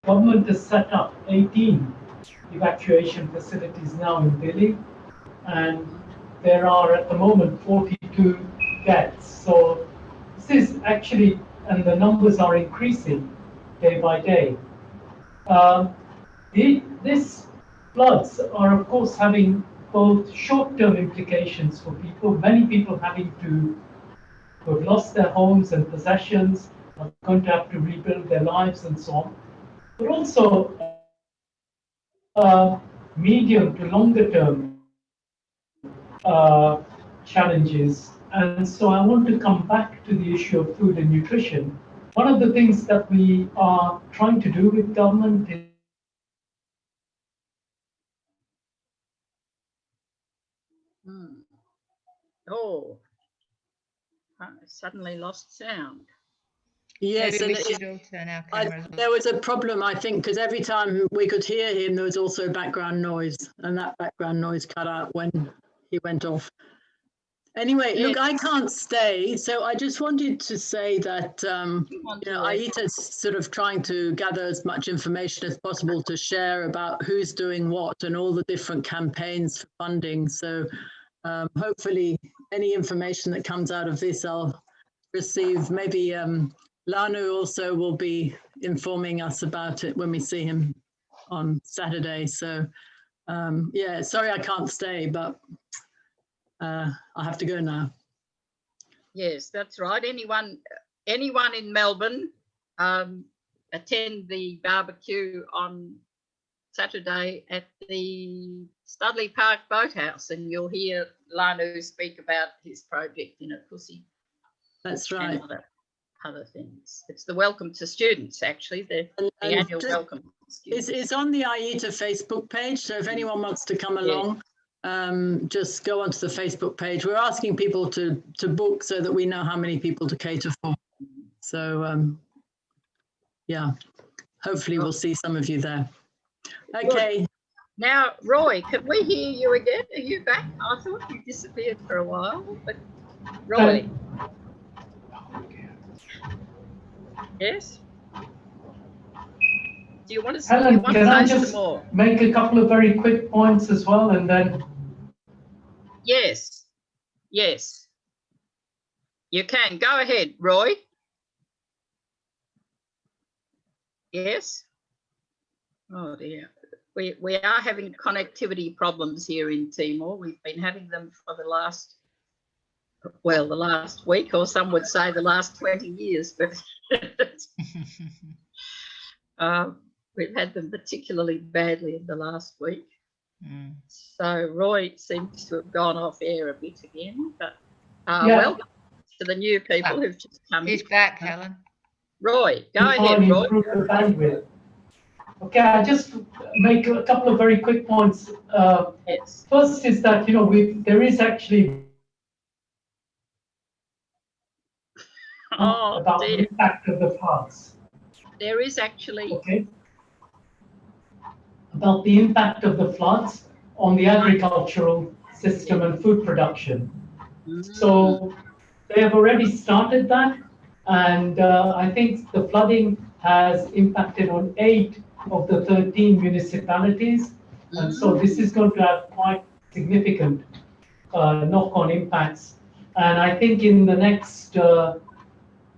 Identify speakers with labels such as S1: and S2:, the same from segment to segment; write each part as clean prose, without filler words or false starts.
S1: government has set up 18 evacuation facilities now in Dili, and there are at the moment 42 deaths. So this is actually, and the numbers are increasing day by day. Um, These floods are, of course, having both short-term implications for people, many people having to who have lost their homes and possessions, are going to have to rebuild their lives and so on, but also medium to longer term challenges. And so I want to come back to the issue of food and nutrition. One of the things that we are trying to do with government is
S2: Oh, I suddenly lost sound.
S3: Yes, and there was a problem, I think, because every time we could hear him, there was also background noise, and that background noise cut out when he went off. Anyway, look, I can't stay, so I just wanted to say that AITA's sort of trying to gather as much information as possible to share about who's doing what and all the different campaigns for funding. So hopefully any information that comes out of this I'll receive. Maybe Lanu also will be informing us about it when we see him on Saturday. So yeah, sorry I can't stay, but I have to go now.
S2: Yes, that's right. Anyone in Melbourne, attend the barbecue on Saturday at the Studley Park Boathouse, and you'll hear Lanu speak about his project in a pussy.
S3: That's right.
S2: And other things. It's the welcome to students, actually, the annual welcome to students.
S3: It's on the AITA Facebook page, so if anyone wants to come along, just go onto the Facebook page. We're asking people to book so that we know how many people to cater for. So yeah, hopefully we'll see some of you there. Okay.
S2: Good. Now, Roy, can we hear you again? Are you back? I thought you disappeared for a while, but Roy. Yes? Do you want to say,
S1: Helen, can I just make a couple of very quick points as well, and then?
S2: Yes, yes. You can. Go ahead, Roy. Yes? Oh dear. We are having connectivity problems here in Timor. We've been having them for the last week, or some would say the last 20 years, but we've had them particularly badly in the last week. So Roy seems to have gone off air a bit again, but welcome to the new people who've just come.
S4: He's back, Helen.
S2: Roy, go ahead, Roy.
S1: Okay, I just make a couple of very quick points.
S2: Yes.
S1: First is that, there is actually about the impact of the floods.
S2: There is actually.
S1: Okay. About the impact of the floods on the agricultural system and food production. So they have already started that, and I think the flooding has impacted on 8 of the 13 municipalities, and so this is going to have quite significant knock-on impacts. And I think in the next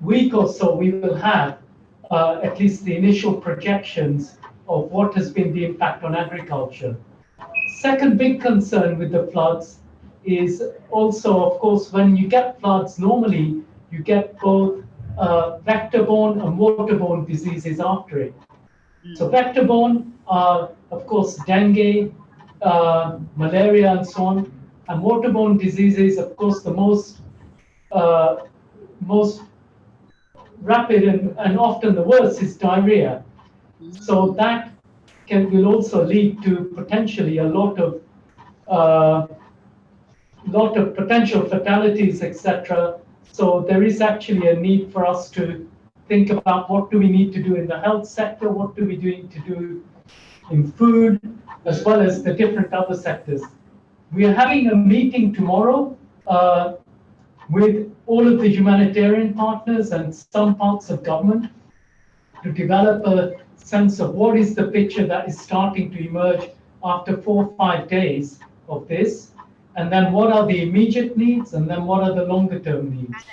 S1: week or so, we will have at least the initial projections of what has been the impact on agriculture. Second big concern with the floods is also, of course, when you get floods, normally you get both vector-borne and waterborne diseases after it. So vector-borne are, of course, dengue, malaria, and so on. And waterborne diseases, of course, the most rapid and often the worst is diarrhea. So that will also lead to potentially a lot of potential fatalities, etc. So there is actually a need for us to think about what do we need to do in the health sector, what do we need to do in food, as well as the different other sectors. We are having a meeting tomorrow with all of the humanitarian partners and some parts of government to develop a sense of what is the picture that is starting to emerge after 4 or 5 days of this, and then what are the immediate needs, and then what are the longer term needs.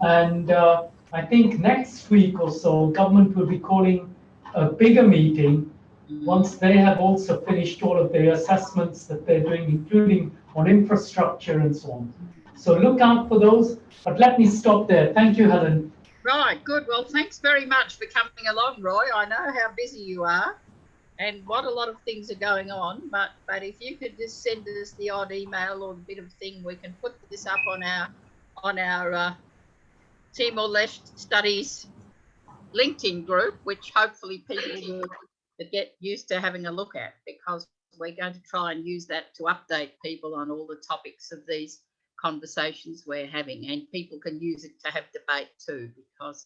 S1: And I think next week or so, government will be calling a bigger meeting once they have also finished all of the assessments that they're doing, including on infrastructure and so on. So look out for those, but let me stop there. Thank you, Helen.
S2: Right, good. Well, thanks very much for coming along, Roy. I know how busy you are and what a lot of things are going on, but if you could just send us the odd email or a bit of thing, we can put this up on our Timor-Leste Studies LinkedIn group, which hopefully people will get used to having a look at, because we're going to try and use that to update people on all the topics of these conversations we're having, and people can use it to have debate too, because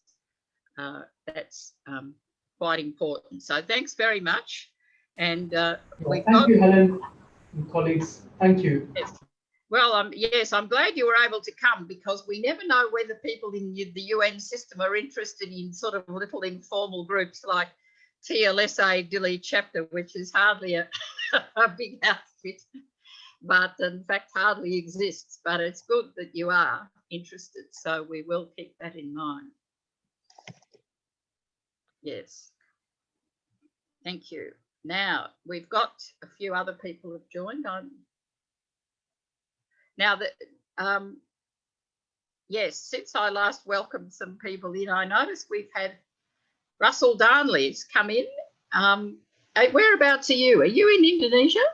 S2: that's quite important. So thanks very much. And
S1: thank you, Helen and colleagues. Thank you.
S2: Yes. Well, yes, I'm glad you were able to come, because we never know whether people in the UN system are interested in sort of little informal groups like TLSA Dili chapter, which is hardly a big outfit, but in fact hardly exists. But it's good that you are interested, so we will keep that in mind. Yes. Thank you. Now, we've got a few other people have joined. Now that, yes, since I last welcomed some people in, I noticed we've had Russell Darnley's come in. Whereabouts are you? Are you in Indonesia?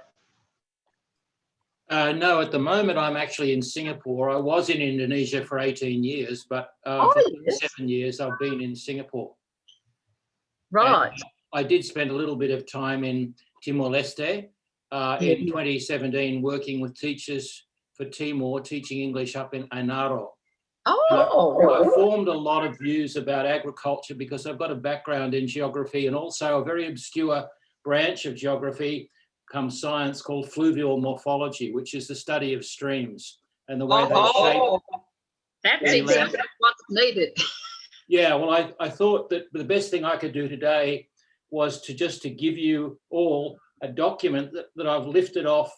S4: No, at the moment I'm actually in Singapore. I was in Indonesia for 18 years, but for 7 years I've been in Singapore.
S2: Right.
S4: And I did spend a little bit of time in Timor-Leste in 2017, working with teachers for Timor, teaching English up in Ainaro.
S2: Oh.
S4: I formed a lot of views about agriculture because I've got a background in geography, and also a very obscure branch of geography come science called fluvial morphology, which is the study of streams and the way they shape.
S2: That's exactly what's needed.
S4: Yeah, well, I thought that the best thing I could do today was to give you all a document that I've lifted off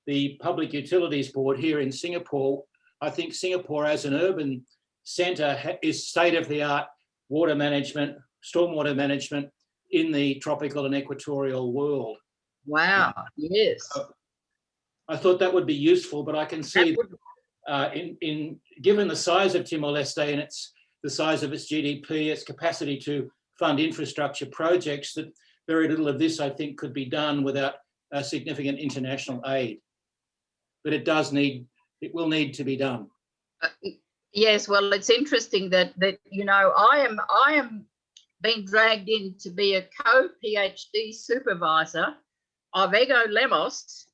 S4: the Public Utilities Board here in Singapore. I think Singapore as an urban centre is state-of-the-art water management, stormwater management in the tropical and equatorial world.
S2: Wow, yes.
S4: I thought that would be useful, but I can see given the size of Timor-Leste and the size of its GDP, its capacity to fund infrastructure projects, that very little of this, I think, could be done without significant international aid. But it will need to be done.
S2: Yes, well, it's interesting that you know, I am being dragged in to be a co-PhD supervisor of Ego Lemos,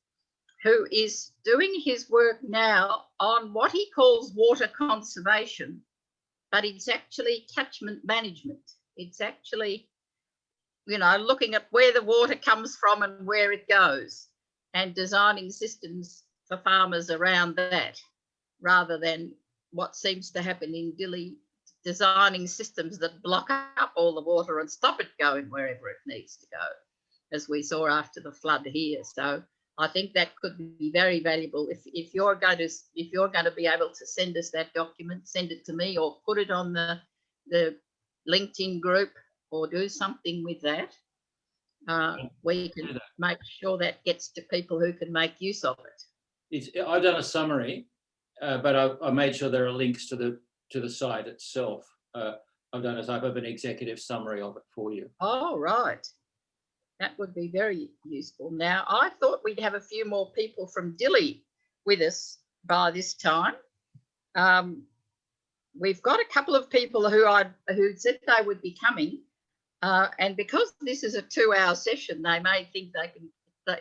S2: who is doing his work now on what he calls water conservation, but it's actually catchment management. It's actually, you know, looking at where the water comes from and where it goes, and designing systems for farmers around that, rather than what seems to happen in Dili, designing systems that block up all the water and stop it going wherever it needs to go, as we saw after the flood here. So I think that could be very valuable. If you're going to be able to send us that document, send it to me or put it on the LinkedIn group or do something with that. We can make sure that gets to people who can make use of it.
S4: I've done a summary, but I made sure there are links to the site itself. I've done a type of an executive summary of it for you.
S2: Oh, right. That would be very useful. Now, I thought we'd have a few more people from Dili with us by this time. We've got a couple of people who said they would be coming, and because this is a 2-hour session, they may think they can,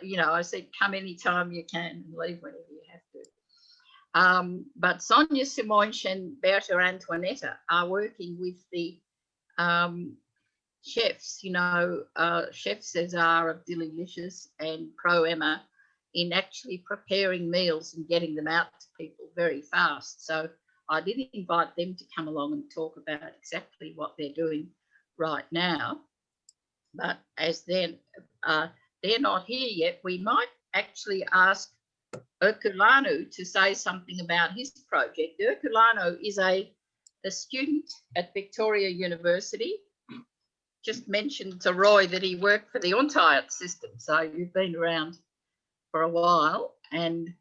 S2: you know, I said come anytime you can and leave whenever you have to. But Sonia Simones and Berta Antoinetta are working with the chefs, you know, Chef Cesar of Delicious and Pro Emma, in actually preparing meals and getting them out to people very fast. So I did invite them to come along and talk about exactly what they're doing right now. But as they're not here yet, we might actually ask Erculano to say something about his project. Erculano is a student at Victoria University. Just mentioned to Roy that he worked for the Untayat system, so you've been around for a while, and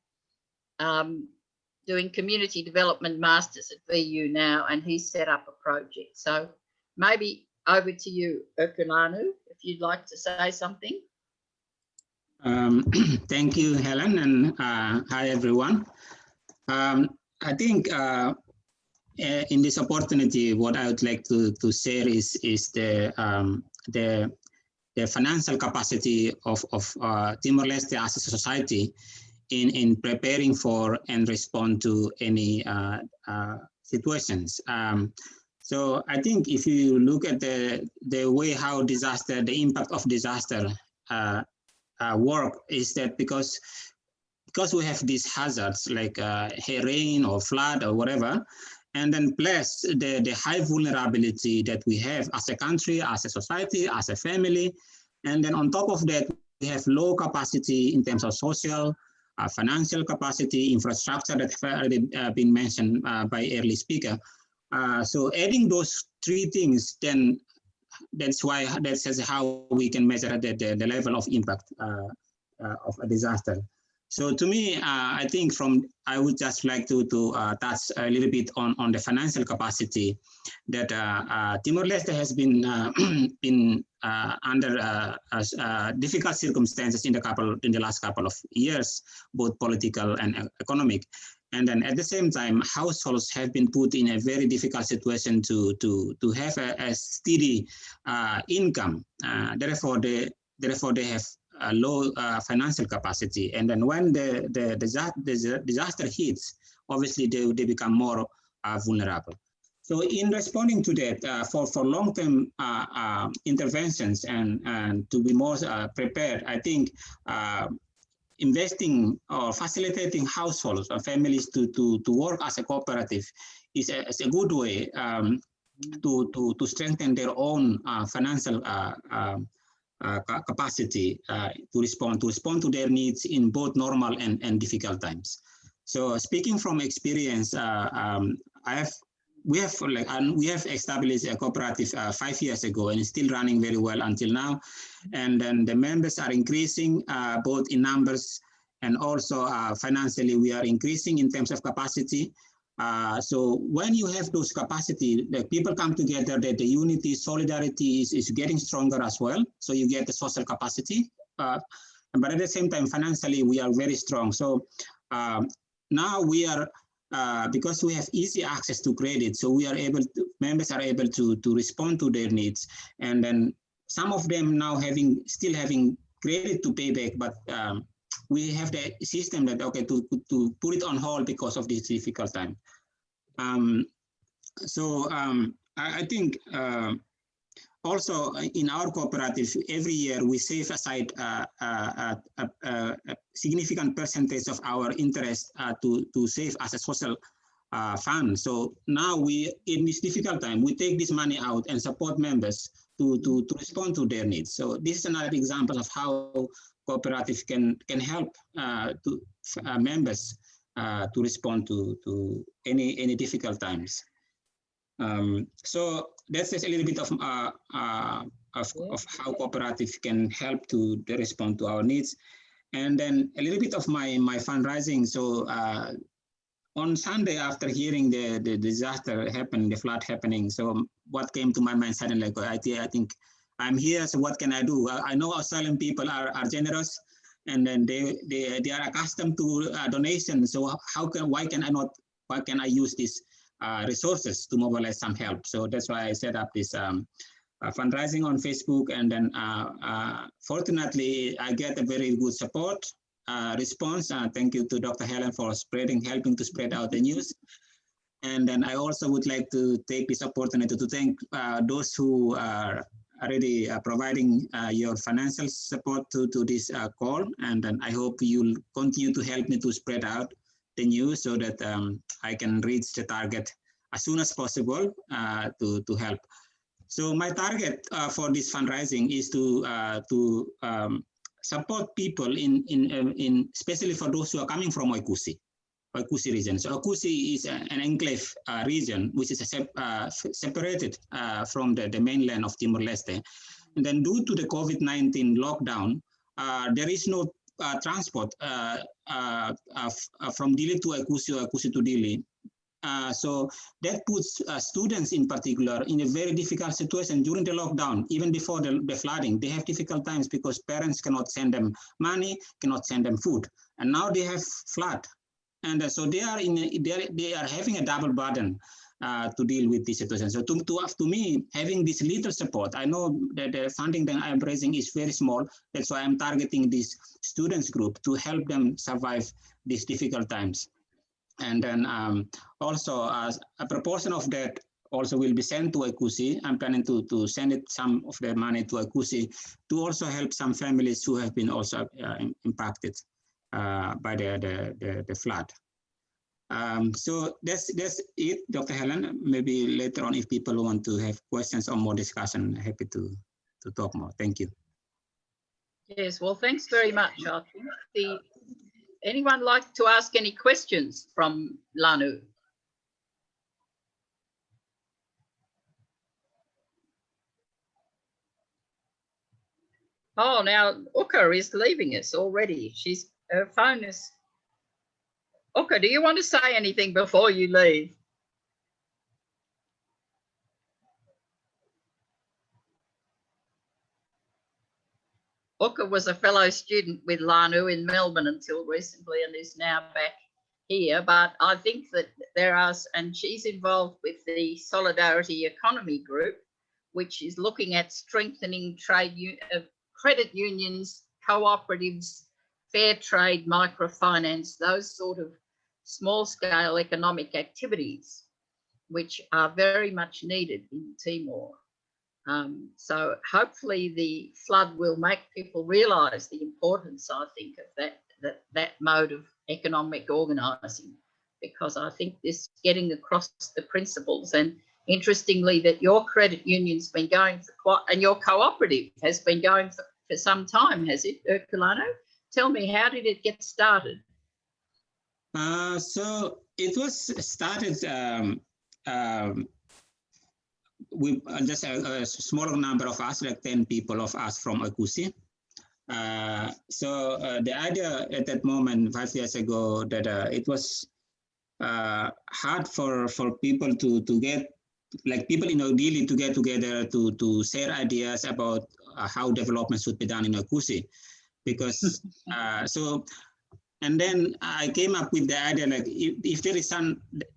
S2: doing community development masters at VU now, and he's set up a project. So maybe over to you, Erculano, if you'd like to say something.
S5: Thank you, Helen, and hi everyone. I think in this opportunity, what I would like to share is the financial capacity of Timor-Leste as a society in preparing for and respond to any situations. So I think if you look at the way how the impact of disaster work is that because we have these hazards like rain or flood or whatever, and then plus the high vulnerability that we have as a country, as a society, as a family, and then on top of that, we have low capacity in terms of social, financial capacity, infrastructure that have already been mentioned by early speaker. So adding those three things, then that's how we can measure the level of impact of a disaster. So to me, I think I would just like to touch a little bit on the financial capacity that Timor-Leste has been under difficult circumstances in the last couple of years, both political and economic. And then at the same time, households have been put in a very difficult situation to have a steady income. Therefore, they have a low financial capacity. And then when the disaster hits, obviously they become more vulnerable. So in responding to that, for long-term interventions and to be more prepared, I think investing or facilitating households or families to work as a cooperative is a good way to strengthen their own financial capacity to respond to their needs in both normal and difficult times. So speaking from experience, we have established a cooperative 5 years ago, and it's still running very well until now. And then the members are increasing both in numbers and also financially. We are increasing in terms of capacity. So when you have those capacity, the people come together, that the unity, solidarity is getting stronger as well. So you get the social capacity, but at the same time, financially, we are very strong. So now we are, because we have easy access to credit, so we are members are able to respond to their needs. And then some of them now still having credit to pay back, but we have the system that, okay, to put it on hold because of this difficult time. I think also in our cooperative, every year we save aside a significant percentage of our interest to save as a social fund. So now in this difficult time, we take this money out and support members to respond to their needs. So this is another example of how cooperative can help members to respond to any difficult times. So that's just a little bit of how cooperative can help to respond to our needs. And then a little bit of my fundraising. So on Sunday, after hearing the disaster happening, the flood happening, so what came to my mind suddenly, I think I'm here, so what can I do? I know Australian people are generous, and then they are accustomed to donations. So why can I use these resources to mobilize some help? So that's why I set up this fundraising on Facebook, and then fortunately I get a very good support response. Thank you to Dr. Helen for helping to spread out the news. And then I also would like to take this opportunity to thank those who are already providing your financial support to this call. And then I hope you'll continue to help me to spread out the news so that I can reach the target as soon as possible to help. So my target for this fundraising is to support people in especially for those who are coming from Oikusi region. So Oikusi is an enclave region which is separated from the mainland of Timor-Leste. And then due to the COVID-19 lockdown, there is no transport from Dili to Oikusi or Oikusi to Dili. So that puts students in particular in a very difficult situation during the lockdown. Even before the flooding, they have difficult times because parents cannot send them money, cannot send them food, and now they have flood, and so they are having a double burden to deal with this situation. So to me, having this little support, I know that the funding that I am raising is very small. That's why I'm targeting this students group to help them survive these difficult times. And then also a proportion of that also will be sent to Oikusi. I'm planning to send some of the money to Oikusi to also help some families who have been also impacted by the flood. So that's it, Dr. Helen. Maybe later on, if people want to have questions or more discussion, happy to talk more. Thank you.
S2: Yes, well, thanks very much. I think anyone like to ask any questions from Lanu? Oh, now Uka is leaving us already. Her phone is. Uka, do you want to say anything before you leave? Uka was a fellow student with Lanu in Melbourne until recently and is now back here. But I think that and she's involved with the Solidarity Economy Group, which is looking at strengthening credit unions, cooperatives, fair trade, microfinance, those sort of small-scale economic activities, which are very much needed in Timor. So hopefully the flood will make people realise the importance, I think, of that mode of economic organising, because I think this getting across the principles, and interestingly that your credit union's been going for and your cooperative has been going for some time, has it, Herculano? Tell me, how did it get started?
S5: So it was started with just a smaller number of us, like 10 people of us from Oikusi. So the idea at that moment, 5 years ago, that it was hard for people to get, like people in Dili to get together to share ideas about how development should be done in Oikusi. Because and then I came up with the idea, like if there is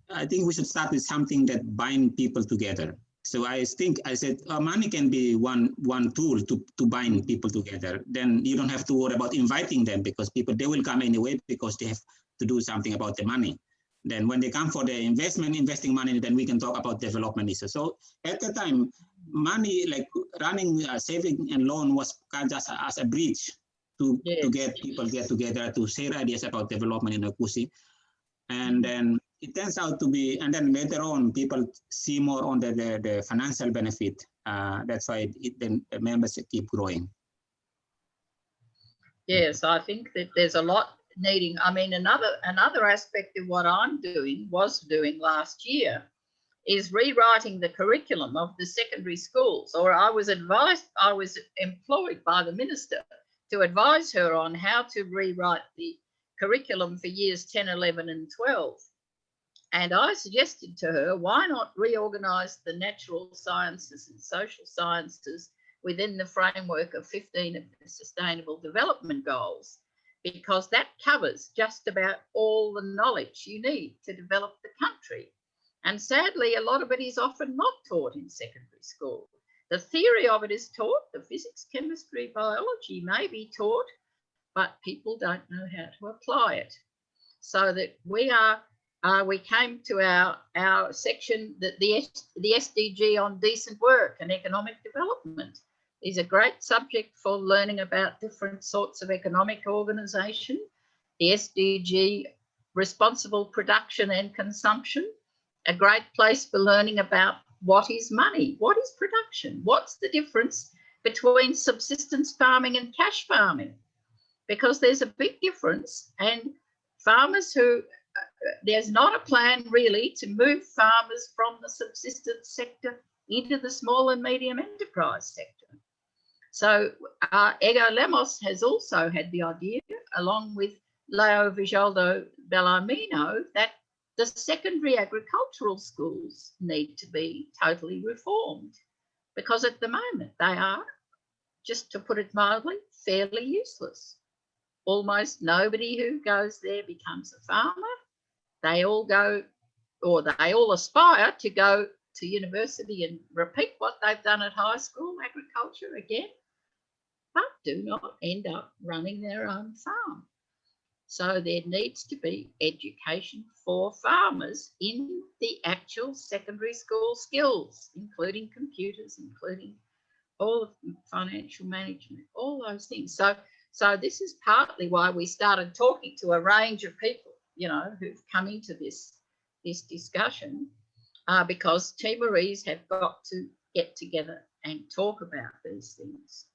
S5: I think we should start with something that binds people together. So I said, money can be one tool to bind people together. Then you don't have to worry about inviting them, because they will come anyway because they have to do something about the money. Then when they come for the investing money, then we can talk about development issues. So at the time, money, like running saving and loan, was kind of just as a bridge to get people together to share ideas about development in Oikusi. And then it turns out to be, and then later on, people see more on the financial benefit. That's why then the members keep growing.
S2: Yes, I think that there's a lot needing. I mean, another aspect of what was doing last year is rewriting the curriculum of the secondary schools. Or I was employed by the minister to advise her on how to rewrite the curriculum for years 10, 11 and 12. And I suggested to her, why not reorganise the natural sciences and social sciences within the framework of 15 of the Sustainable Development Goals, because that covers just about all the knowledge you need to develop the country. And sadly, a lot of it is often not taught in secondary school. The theory of it is taught, the physics, chemistry, biology may be taught, but people don't know how to apply it. So that we came to our section, that the SDG on decent work and economic development is a great subject for learning about different sorts of economic organisation. The SDG, responsible production and consumption, a great place for learning about what is money? What is production? What's the difference between subsistence farming and cash farming? Because there's a big difference, and farmers who, there's not a plan really to move farmers from the subsistence sector into the small and medium enterprise sector. So Ego Lemos has also had the idea, along with Leo Vijaldo Bellarmino, that the secondary agricultural schools need to be totally reformed, because at the moment they are, just to put it mildly, fairly useless. Almost nobody who goes there becomes a farmer. They all go, or they all aspire to go to university and repeat what they've done at high school, agriculture again, but do not end up running their own farm. So there needs to be education for farmers in the actual secondary school skills, including computers, including all of financial management, all those things. So this is partly why we started talking to a range of people, you know, who've come into this discussion, because Timorese have got to get together and talk about these things.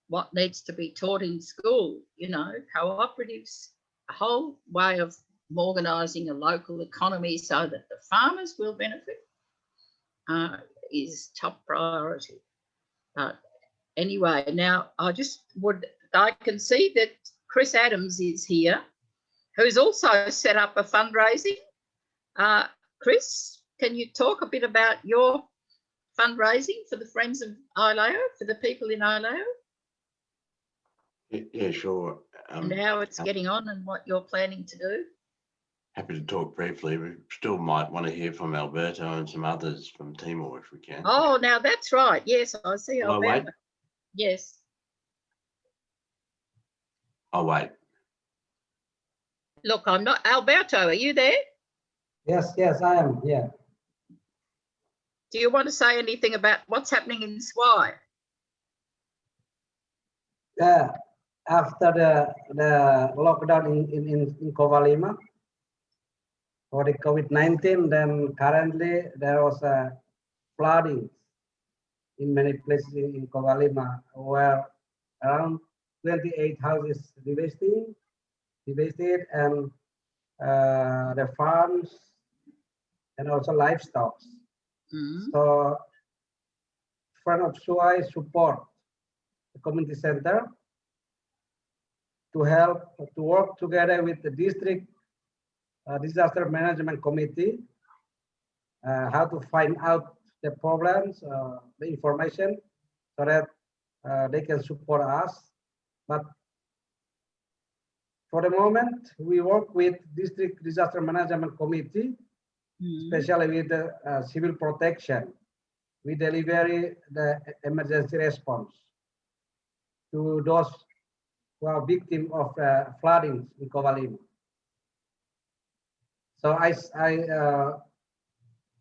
S2: What needs to be taught in school, you know, cooperatives, a whole way of organising a local economy so that the farmers will benefit is top priority. Anyway, now I can see that Chris Adams is here, who's also set up a fundraising. Chris, can you talk a bit about your fundraising for the Friends of Ileo, for the people in Ileo?
S6: Yeah, sure.
S2: And how it's getting on and what you're planning to do?
S6: Happy to talk briefly. We still might want to hear from Alberto and some others from Timor if we can.
S2: Oh, now that's right. Yes, I see Alberto.
S6: Wait?
S2: Yes.
S6: I'll wait.
S2: Look, I'm not. Alberto, are you there?
S7: Yes, I am. Yeah.
S2: Do you want to say anything about what's happening in Swai?
S7: Yeah. After the lockdown in Covalima for the COVID-19, then currently there was a flooding in many places in Covalima, where around 28 houses devastated, and the farms and also livestock.
S2: Mm-hmm.
S7: So, Friend of Swai support the community center to help to work together with the district disaster management committee, how to find out the problems, the information, so that they can support us. But for the moment, we work with district disaster management committee, especially with the civil protection. We deliver the emergency response to those who are victims of flooding in Covalima. So I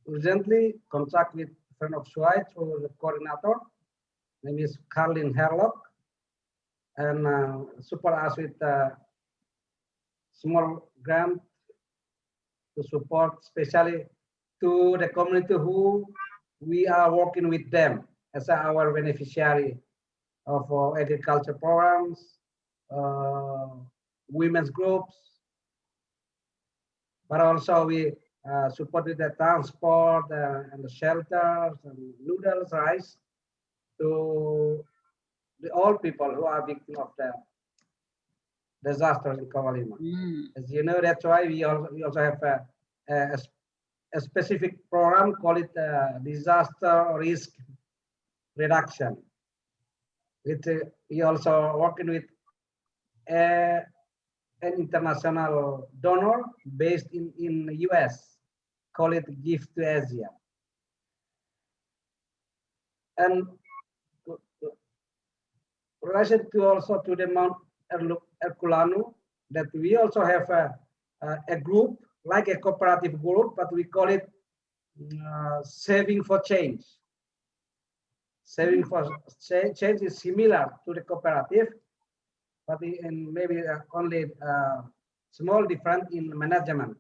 S7: urgently contact with Friend of Swai through the coordinator, name is Carlin Herlock, and support us with small grant to support, especially to the community who we are working with them as our beneficiary of agriculture programs, women's groups, but also we supported the transport and the shelters and noodles, rice to the old people who are victims of the disasters in Covalima. As you know, that's why we also have a specific program, call it disaster risk reduction. We also working with an international donor based in the US, call it Gift to Asia. And relation to also to the Mount Herculano, that we also have a group, like a cooperative group, but we call it Saving for Change. Saving for Change is similar to the cooperative, but in maybe only small difference in management.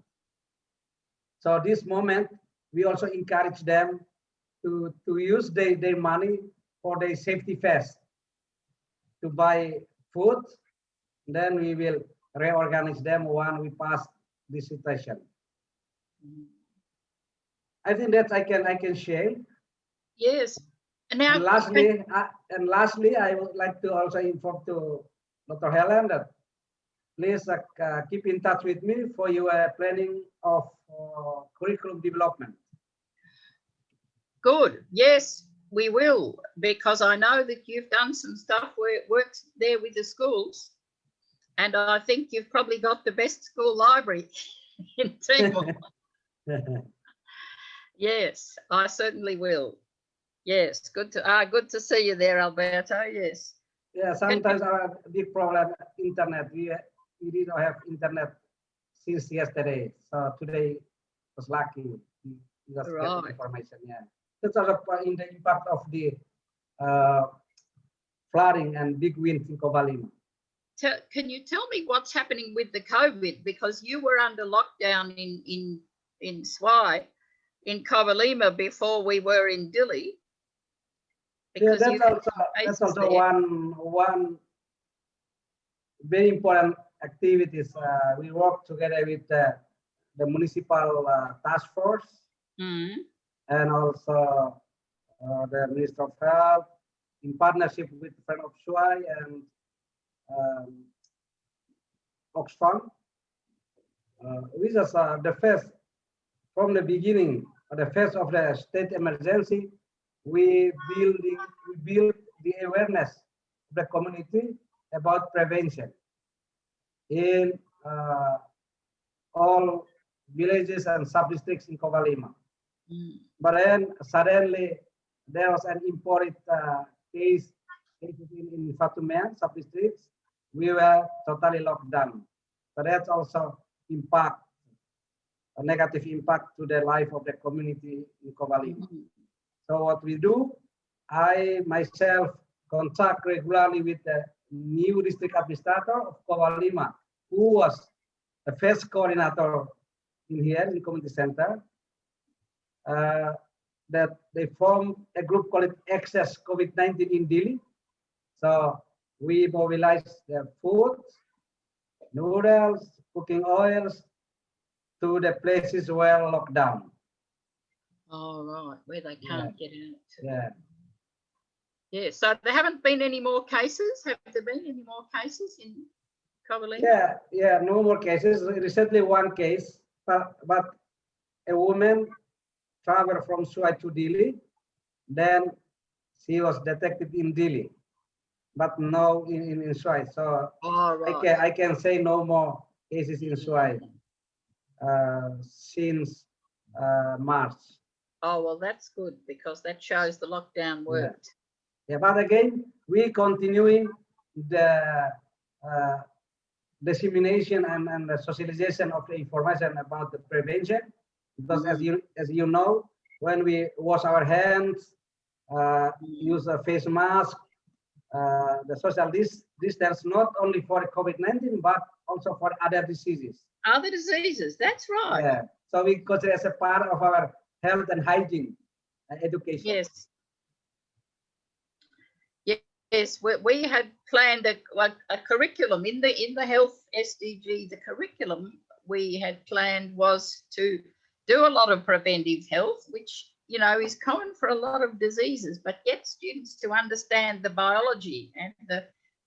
S7: So this moment, we also encourage them to use their money for their safety first to buy food. Then we will reorganize them when we pass this situation. I think that I can share.
S2: Yes. And now,
S7: and lastly, I would like to also inform to Dr. Helen that please keep in touch with me for your planning of curriculum development.
S2: good. Yes, we will, because I know that you've done some stuff where it works there with the schools. And I think you've probably got the best school library in Timor. Yes, I certainly will. Yes, good to see you there, Alberto. Yes.
S7: Yeah, sometimes our big problem internet. We didn't have internet since yesterday, so today was lucky. We just get information. Yeah, that's also in the impact of the flooding and big winds in Covalima.
S2: Can you tell me what's happening with the COVID? Because you were under lockdown in Swai, in Covalima before we were in Dili.
S7: Yeah, that's also one very important activities. We work together with the municipal task force and also the Minister of Health in partnership with Friend of Swai and Oxfam. We just the first from the beginning, the first of the state emergency. We build the awareness of the community about prevention in all villages and sub-districts in Covalima. But then suddenly there was an imported case in Fatumean sub-districts. We were totally locked down. So that's also a negative impact to the life of the community in Covalima. So what we do, I myself contact regularly with the new district administrator of Covalima, who was the first coordinator in here in the community center, that they formed a group called Access COVID-19 in Dili. So we mobilize the food, noodles, cooking oils to the places where locked down.
S2: Oh, right, where they can't get out.
S7: Yeah.
S2: Yeah, so there haven't been any more cases? Have there been any more cases in Covalima?
S7: Yeah, no more cases. Recently one case, but a woman traveled from Swai to Dili, then she was detected in Dili, but no in Swai. So right. I can say no more cases in Swai since March.
S2: Oh, well, that's good because that shows the lockdown worked.
S7: Yeah, but again, we continuing the dissemination and the socialization of the information about the prevention, because as you know, when we wash our hands, use a face mask, the social distance not only for COVID-19 but also for other diseases.
S2: Other diseases, that's right.
S7: Yeah, so we consider as a part of our health and hygiene education.
S2: Yes. Yes, we had planned a curriculum in the health SDG. The curriculum we had planned was to do a lot of preventive health, which is common for a lot of diseases, but get students to understand the biology and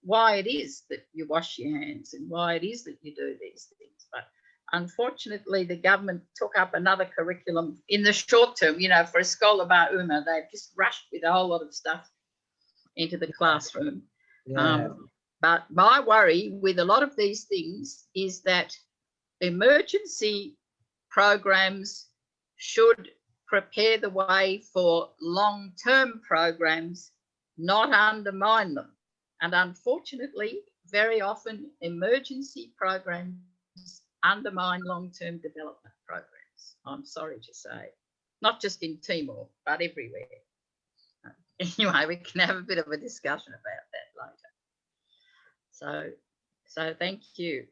S2: why it is that you wash your hands and why it is that you do these things. But unfortunately, the government took up another curriculum in the short term. For a Scholar Bar Uma, they've just rushed with a whole lot of stuff into the classroom. Yeah. But my worry with a lot of these things is that emergency programs should prepare the way for long-term programs, not undermine them. And unfortunately, very often emergency programs undermine long-term development programs. I'm sorry to say, not just in Timor, but everywhere. Anyway, we can have a bit of a discussion about that later. So thank you.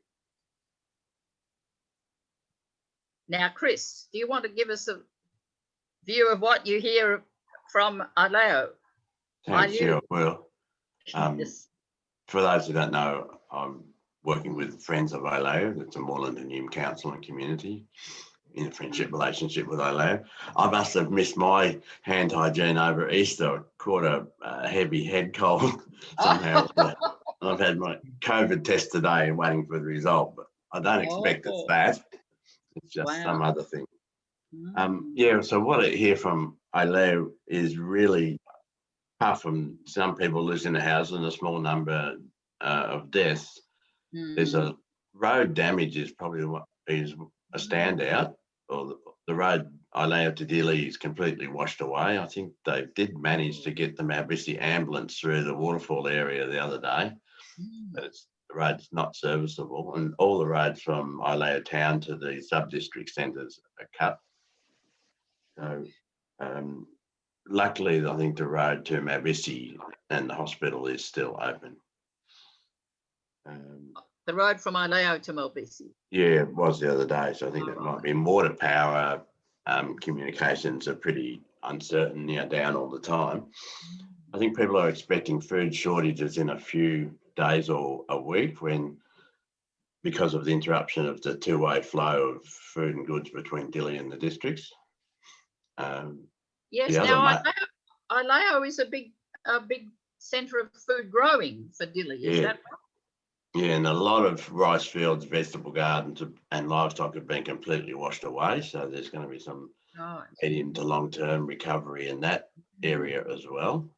S2: Now, Chris, do you want to give us a view of what you hear from Aleo.
S6: Thanks,
S2: you?
S6: yeah, well,
S2: Yes.
S6: for those who don't know, I'm working with Friends of Ileo, it's a moorland and Hume council and community in a friendship relationship with Ileo. I must have missed my hand hygiene over Easter. I caught a heavy head cold somehow. I've had my COVID test today and waiting for the result, but I don't expect it's that. It's just some other thing. Yeah, so what I hear from Ileo is really, apart from some people losing their houses and a small number of deaths, there's a road damage is probably what is a standout, or the road Ileo to Dili is completely washed away. I think they did manage to get the Malbisi ambulance through the waterfall area the other day, but the road's not serviceable, and all the roads from Ileo town to the sub-district centres are cut. So luckily, I think the road to Malbisi and the hospital is still open.
S2: The road from Ileo to Malbisi.
S6: Yeah, it was the other day, so I think that might be. In water power, communications are pretty uncertain, down all the time. I think people are expecting food shortages in a few days or a week because of the interruption of the two-way flow of food and goods between Dili and the districts.
S2: Yes, now Ileo is a big centre of food growing for Dili, is that right?
S6: Yeah, and a lot of rice fields, vegetable gardens and livestock have been completely washed away. So there's going to be some medium to long-term recovery in that area as well.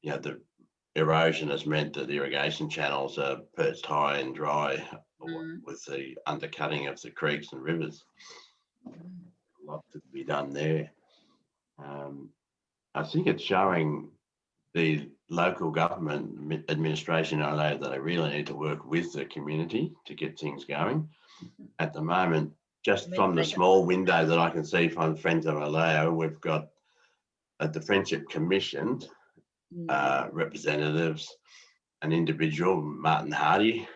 S6: The erosion has meant that the irrigation channels are perched high and dry with the undercutting of the creeks and rivers. A lot to be done there. I think it's showing the local government administration that they really need to work with the community to get things going. At the moment, just from the small window that I can see from Friends of Ileo, we've got at the Friendship Commission representatives, an individual, Martin Hardy,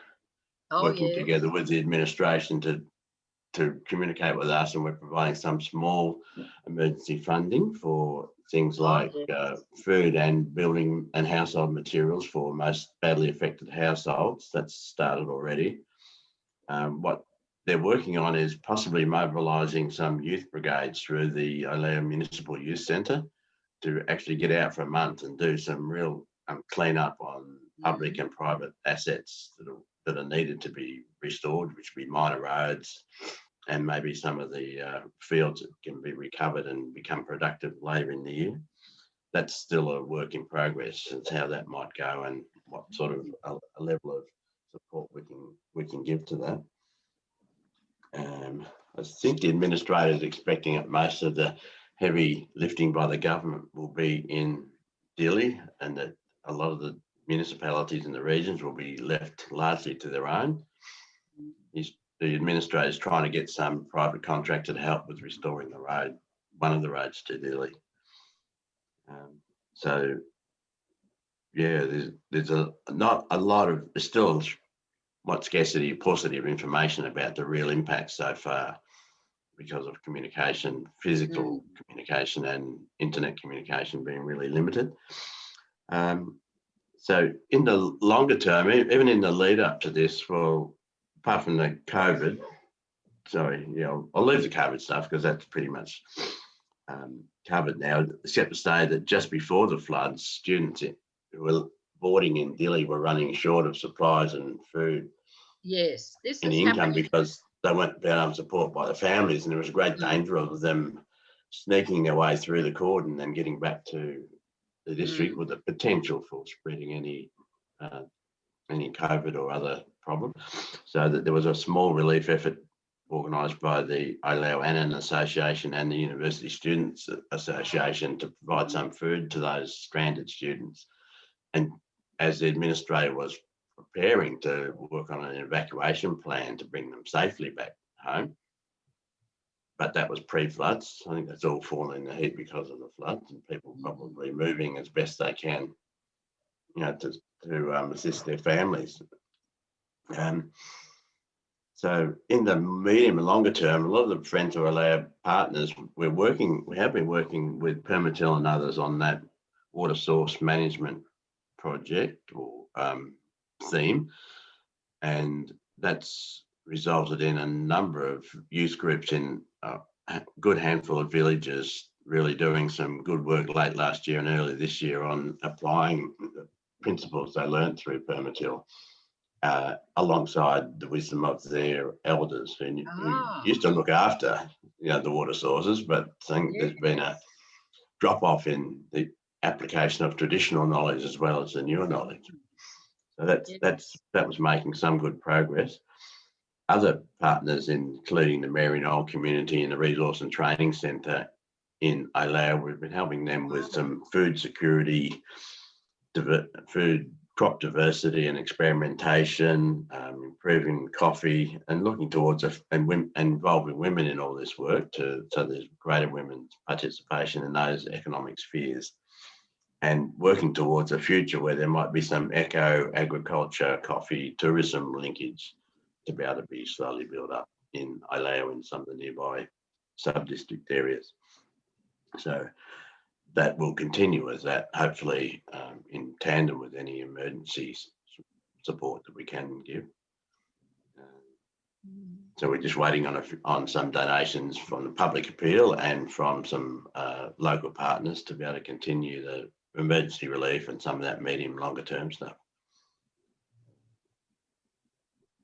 S6: working together with the administration to communicate with us, and we're providing some small emergency funding for things like food and building and household materials for most badly affected households. That's started already. What they're working on is possibly mobilising some youth brigades through the Ileo Municipal Youth Centre to actually get out for a month and do some real clean up on public and private assets that are needed to be restored, which would be minor roads, and maybe some of the fields that can be recovered and become productive later in the year. That's still a work in progress. It's how that might go and what sort of a level of support we can give to that. I think the administrator is expecting that most of the heavy lifting by the government will be in Dili, and that a lot of the municipalities in the regions will be left largely to their own. The administrator is trying to get some private contractor to help with restoring the road, one of the roads to Dili. So, yeah, there's not a lot of, there's still what scarcity, paucity of information about the real impact so far because of communication, physical communication and internet communication being really limited. So in the longer term, even in the lead up to this, well, apart from the COVID, I'll leave the COVID stuff because that's pretty much covered now, except to say that just before the floods, students who were boarding in Dili were running short of supplies and food.
S2: Yes, this
S6: and
S2: is
S6: income
S2: happening
S6: because they weren't being able to support by the families, and there was a great danger of them sneaking their way through the cordon and getting back to the district with the potential for spreading any COVID or other problem. So that there was a small relief effort organised by the Ileo Annan Association and the University Students Association to provide some food to those stranded students. And as the administrator was preparing to work on an evacuation plan to bring them safely back home, but that was pre-floods. I think that's all fallen in the heat because of the floods, and people probably moving as best they can, to assist their families. So in the medium and longer term, a lot of the Friends of Alea partners, we have been working with Permatil and others on that water source management project or theme. And that's resulted in a number of youth groups in a good handful of villages really doing some good work late last year and early this year on applying the principles they learned through Permatil. Alongside the wisdom of their elders who used to look after, the water sources, but I think there's been a drop off in the application of traditional knowledge as well as the newer knowledge. So that was making some good progress. Other partners, including the Maryknoll community and the Resource and Training Centre in Alea, we've been helping them with some food security, food crop diversity and experimentation, improving coffee, and looking towards and involving women in all this work so there's greater women's participation in those economic spheres, and working towards a future where there might be some eco-agriculture, coffee, tourism linkage to be able to be slowly built up in Alea and some of the nearby sub-district areas. So that will continue as that, hopefully in tandem with any emergency support that we can give. So we're just waiting on some donations from the public appeal and from some local partners to be able to continue the emergency relief and some of that medium longer term stuff.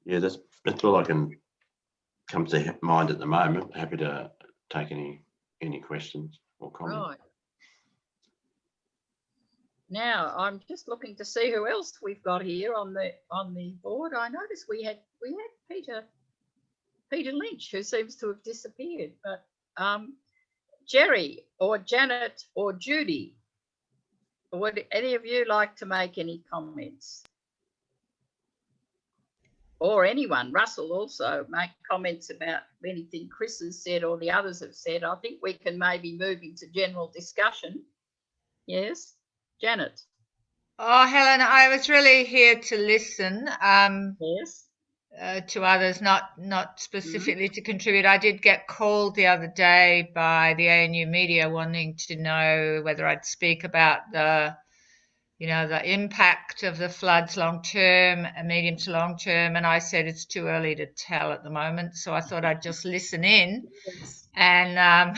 S6: Yeah, that's all I can come to mind at the moment. Happy to take any questions or comments.
S2: Right. Now I'm just looking to see who else we've got here on the board. I noticed we had Peter Lynch, who seems to have disappeared, but Jerry or Janet or Judy, would any of you like to make any comments? Or anyone, Russell, also make comments about anything Chris has said or the others have said. I think we can maybe move into general discussion. Yes, Janet.
S8: Oh, Helen, I was really here to listen.
S2: Yes.
S8: To others, not specifically to contribute. I did get called the other day by the ANU media wanting to know whether I'd speak about the impact of the floods long term, medium to long term, and I said it's too early to tell at the moment. So I thought I'd just listen in, and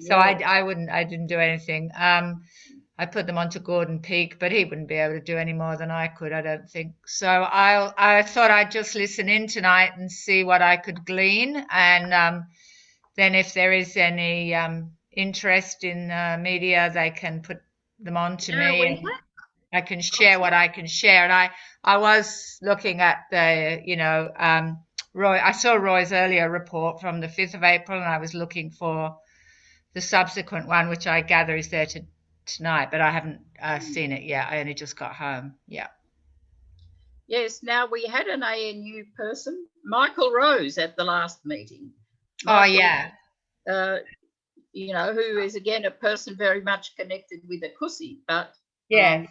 S8: so I didn't do anything. I put them onto Gordon Peak, but he wouldn't be able to do any more than I could, I don't think. So I thought I'd just listen in tonight and see what I could glean. And then if there is any interest in media, they can put them on to me and I can share what I can share. And I was looking at the, Roy, I saw Roy's earlier report from the 5th of April, and I was looking for the subsequent one, which I gather is there tonight, but I haven't seen it yet. I only just got home. Yeah.
S2: Yes. Now we had an ANU person, Michael Rose, at the last meeting.
S8: Michael,
S2: who is again a person very much connected with Akusi, but
S8: yeah,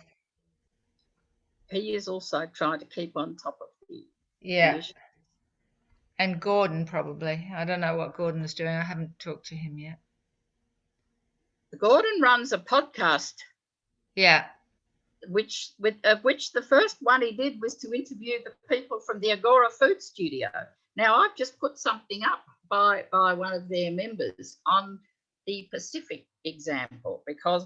S2: he is also trying to keep on top of the issue.
S8: And Gordon probably. I don't know what Gordon is doing. I haven't talked to him yet.
S2: Gordon runs a podcast.
S8: Yeah.
S2: Of which the first one he did was to interview the people from the Agora Food Studio. Now I've just put something up by one of their members on the Pacific example, because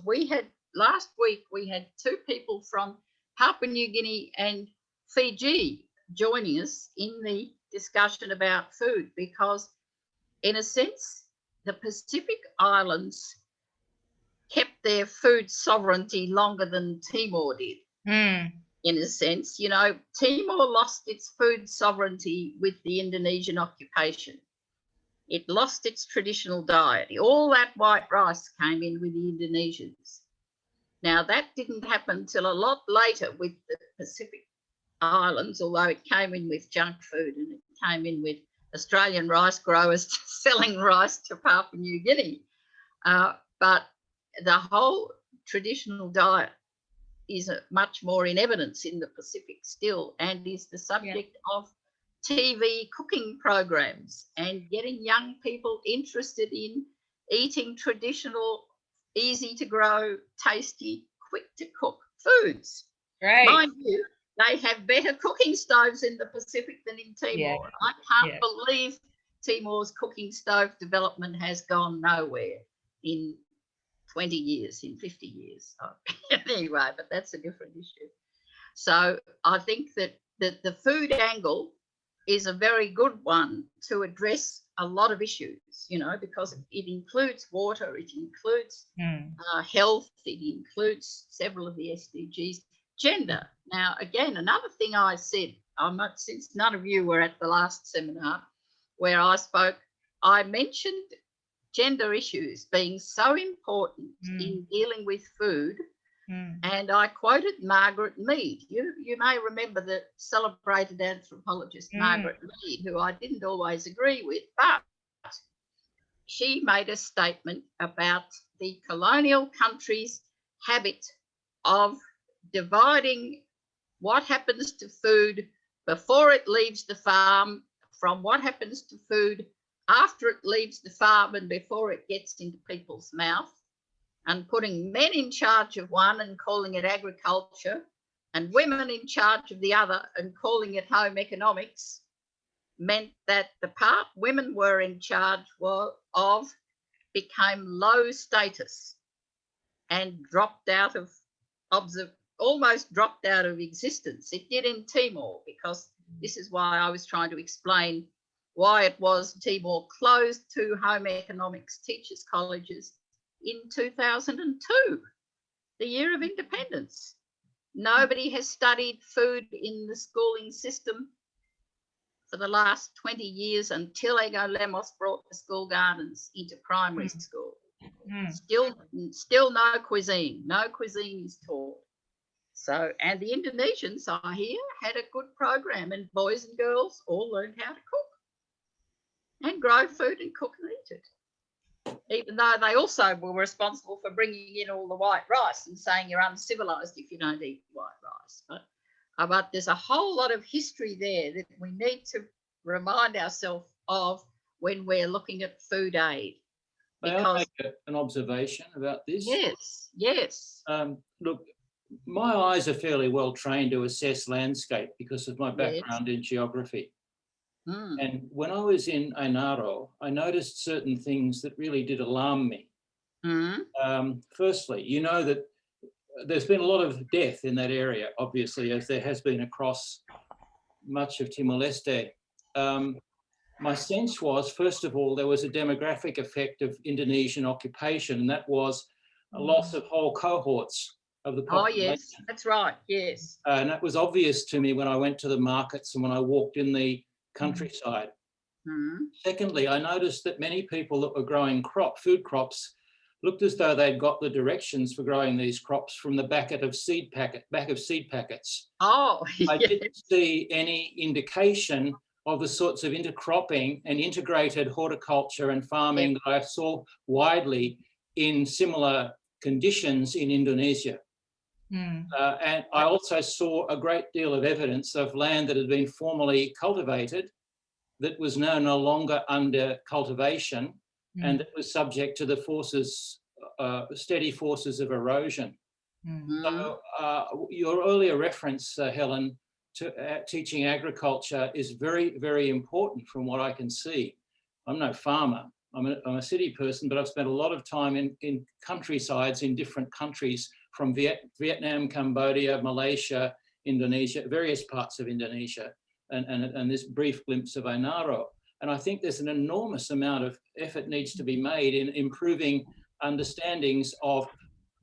S2: last week we had 2 people from Papua New Guinea and Fiji joining us in the discussion about food, because in a sense the Pacific Islands kept their food sovereignty longer than Timor did. In a sense, Timor lost its food sovereignty with the Indonesian occupation. It lost its traditional diet. All that white rice came in with the Indonesians. Now, that didn't happen till a lot later with the Pacific Islands, although it came in with junk food and it came in with Australian rice growers selling rice to Papua New Guinea. But the whole traditional diet is much more in evidence in the Pacific still, and is the subject of TV cooking programs and getting young people interested in eating traditional, easy to grow, tasty, quick to cook foods.
S8: Great.
S2: Mind you, they have better cooking stoves in the Pacific than in Timor.
S8: Yeah.
S2: I can't believe Timor's cooking stove development has gone nowhere in 20 years, in 50 years. Anyway, but that's a different issue. So I think that the food angle is a very good one to address a lot of issues, you know, because it includes water, it includes health, it includes several of the SDGs. Gender. Now, again, another thing I said, since none of you were at the last seminar where I spoke, I mentioned gender issues being so important in dealing with food. And I quoted Margaret Mead. You may remember the celebrated anthropologist Margaret Mead, who I didn't always agree with, but she made a statement about the colonial country's habit of dividing what happens to food before it leaves the farm from what happens to food after it leaves the farm and before it gets into people's mouth, and putting men in charge of one and calling it agriculture and women in charge of the other and calling it home economics, meant that the part women were in charge of became low status and dropped out of almost dropped out of existence. It did in Timor, because this is why I was trying to explain why it was Timor closed 2 home economics teachers' colleges in 2002, the year of independence. Nobody has studied food in the schooling system for the last 20 years until Ego Lemos brought the school gardens into primary school. Still no cuisine. No cuisine is taught. So, and the Indonesians, I hear, had a good program, and boys and girls all learned how to cook and grow food and cook and eat it. Even though they also were responsible for bringing in all the white rice and saying you're uncivilized if you don't eat white rice. But there's a whole lot of history there that we need to remind ourselves of when we're looking at food aid.
S4: May I make an observation about this?
S2: Yes, yes.
S4: Look, my eyes are fairly well trained to assess landscape because of my background in geography. And when I was in Ainaro, I noticed certain things that really did alarm me. Firstly, you know that there's been a lot of death in that area, obviously, as there has been across much of Timor-Leste. My sense was, first of all, there was a demographic effect of Indonesian occupation, and that was a loss of whole cohorts of the population.
S2: Oh, yes, that's right, yes.
S4: And that was obvious to me when I went to the markets and when I walked in the countryside. Secondly, I noticed that many people that were growing food crops looked as though they'd got the directions for growing these crops from the back of seed packets.
S2: Oh, yes.
S4: I didn't see any indication of the sorts of intercropping and integrated horticulture and farming that I saw widely in similar conditions in Indonesia. And I also saw a great deal of evidence of land that had been formerly cultivated that was now no longer under cultivation and that was subject to the forces, steady forces of erosion. So your earlier reference, Helen, to teaching agriculture is very, very important from what I can see. I'm no farmer, I'm a city person, but I've spent a lot of time in countrysides in different countries, from Vietnam, Cambodia, Malaysia, Indonesia, various parts of Indonesia, and this brief glimpse of Ainaro. And I think there's an enormous amount of effort needs to be made in improving understandings of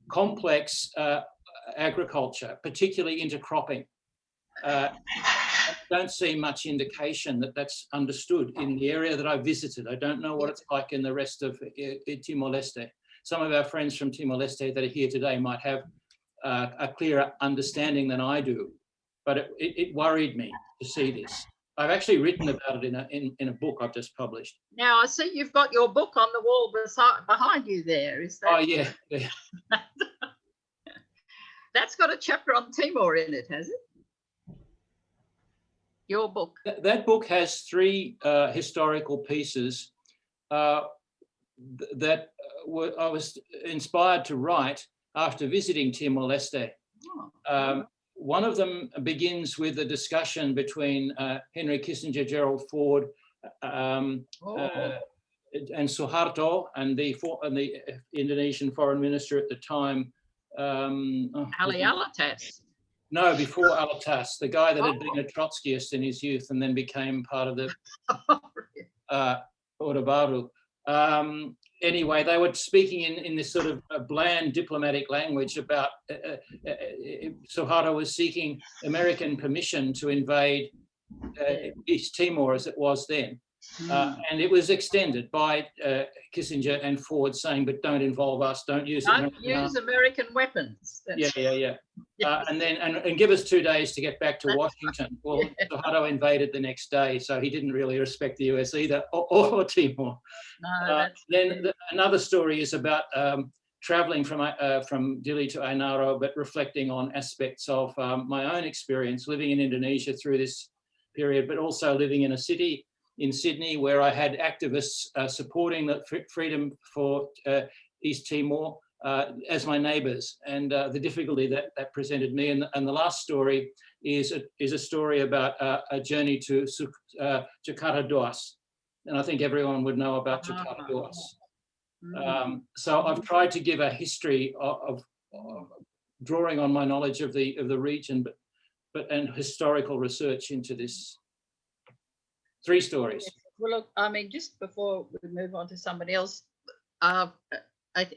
S4: complex agriculture, particularly intercropping. I don't see much indication that that's understood in the area that I visited. I don't know what it's like in the rest of Timor-Leste. Some of our friends from Timor-Leste that are here today might have a clearer understanding than I do, but it worried me to see this. I've actually written about it in a book I've just published.
S2: Now I see you've got your book on the wall behind you there. Is that?
S4: Oh yeah.
S2: That's got a chapter on Timor in it, has it? Your book.
S4: That book has 3 historical pieces that I was inspired to write after visiting Timor-Leste. One of them begins with a discussion between Henry Kissinger, Gerald Ford, and Suharto, and the Indonesian foreign minister at the time.
S2: Ali Alatas.
S4: No, before Alatas, the guy that had been a Trotskyist in his youth and then became part of the Orde Baru. Anyway, they were speaking in this sort of bland diplomatic language about Suharto was seeking American permission to invade East Timor as it was then. And it was extended by Kissinger and Ford saying, but don't involve us, don't use
S2: American weapons.
S4: Yeah. And then and give us 2 days to get back to Washington. Well, Suharto invaded the next day, so he didn't really respect the US either, or Timor. Another story is about traveling from Dili to Ainaro, but reflecting on aspects of my own experience living in Indonesia through this period, but also living in a city in Sydney where I had activists supporting the freedom for East Timor as my neighbours, and the difficulty that presented me. And the last story is a story about a journey to Jakarta Doas, and I think everyone would know about Jakarta Doas. So I've tried to give a history of drawing on my knowledge of the region, and historical research into this. 3 stories.
S2: Well, look, I mean, just before we move on to somebody else,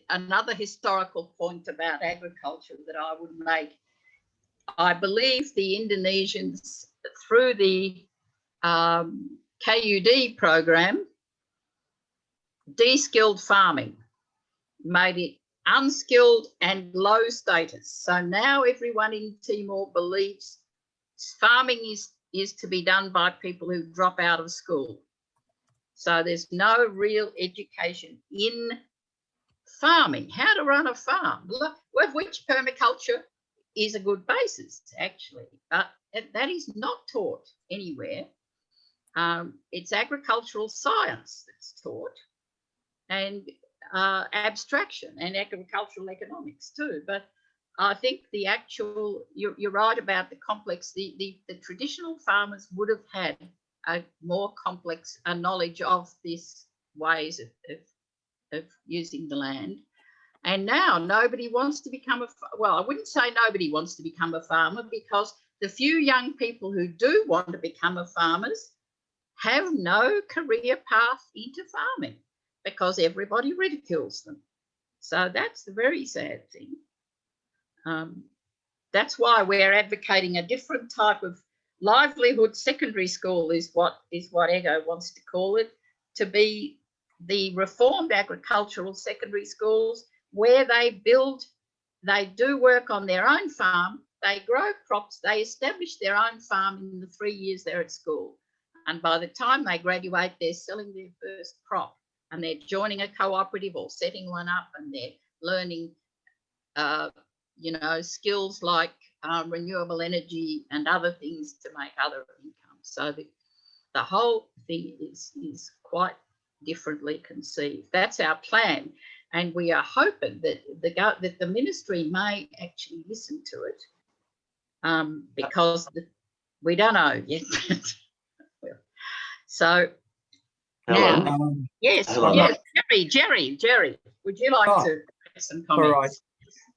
S2: another historical point about agriculture that I would make. I believe the Indonesians, through the KUD program, de-skilled farming, made it unskilled and low status. So now everyone in Timor believes farming is to be done by people who drop out of school. So there's no real education in farming, how to run a farm, of which permaculture is a good basis, actually. But that is not taught anywhere. It's agricultural science that's taught, and abstraction, and agricultural economics too. But I think the actual, you're right about the complex, the traditional farmers would have had a more complex knowledge of these ways of using the land. And now nobody wants to become well, I wouldn't say nobody wants to become a farmer, because the few young people who do want to become farmers have no career path into farming because everybody ridicules them. So that's the very sad thing. That's why we're advocating a different type of livelihood secondary school, is what EGO wants to call it, to be the reformed agricultural secondary schools where they do work on their own farm, they grow crops, they establish their own farm in the 3 years they're at school. And by the time they graduate, they're selling their first crop, and they're joining a cooperative or setting one up, and they're learning skills like renewable energy and other things to make other income. So the whole thing is quite differently conceived. That's our plan, and we are hoping that the ministry may actually listen to it, because we don't know yet. So now, yes, Jerry, would you like to make some comments?
S9: All right.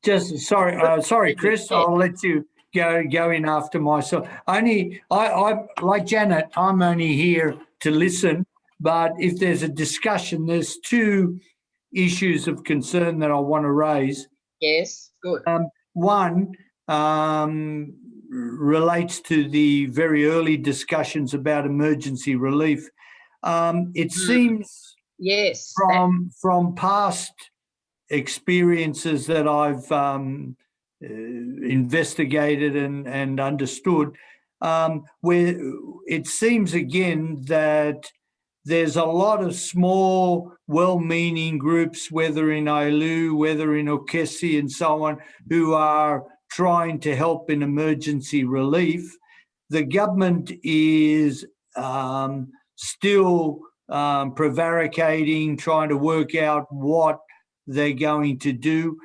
S9: Just sorry, Chris. I'll let you go in after myself. I like Janet. I'm only here to listen. But if there's a discussion, there's 2 issues of concern that I want to raise.
S2: Yes, good.
S9: One relates to the very early discussions about emergency relief. It seems,
S2: yes,
S9: from past experiences that I've investigated and understood, where it seems again that there's a lot of small, well-meaning groups, whether in Ailu, whether in Okesi and so on, who are trying to help in emergency relief. the government is still prevaricating, trying to work out what they're going to do.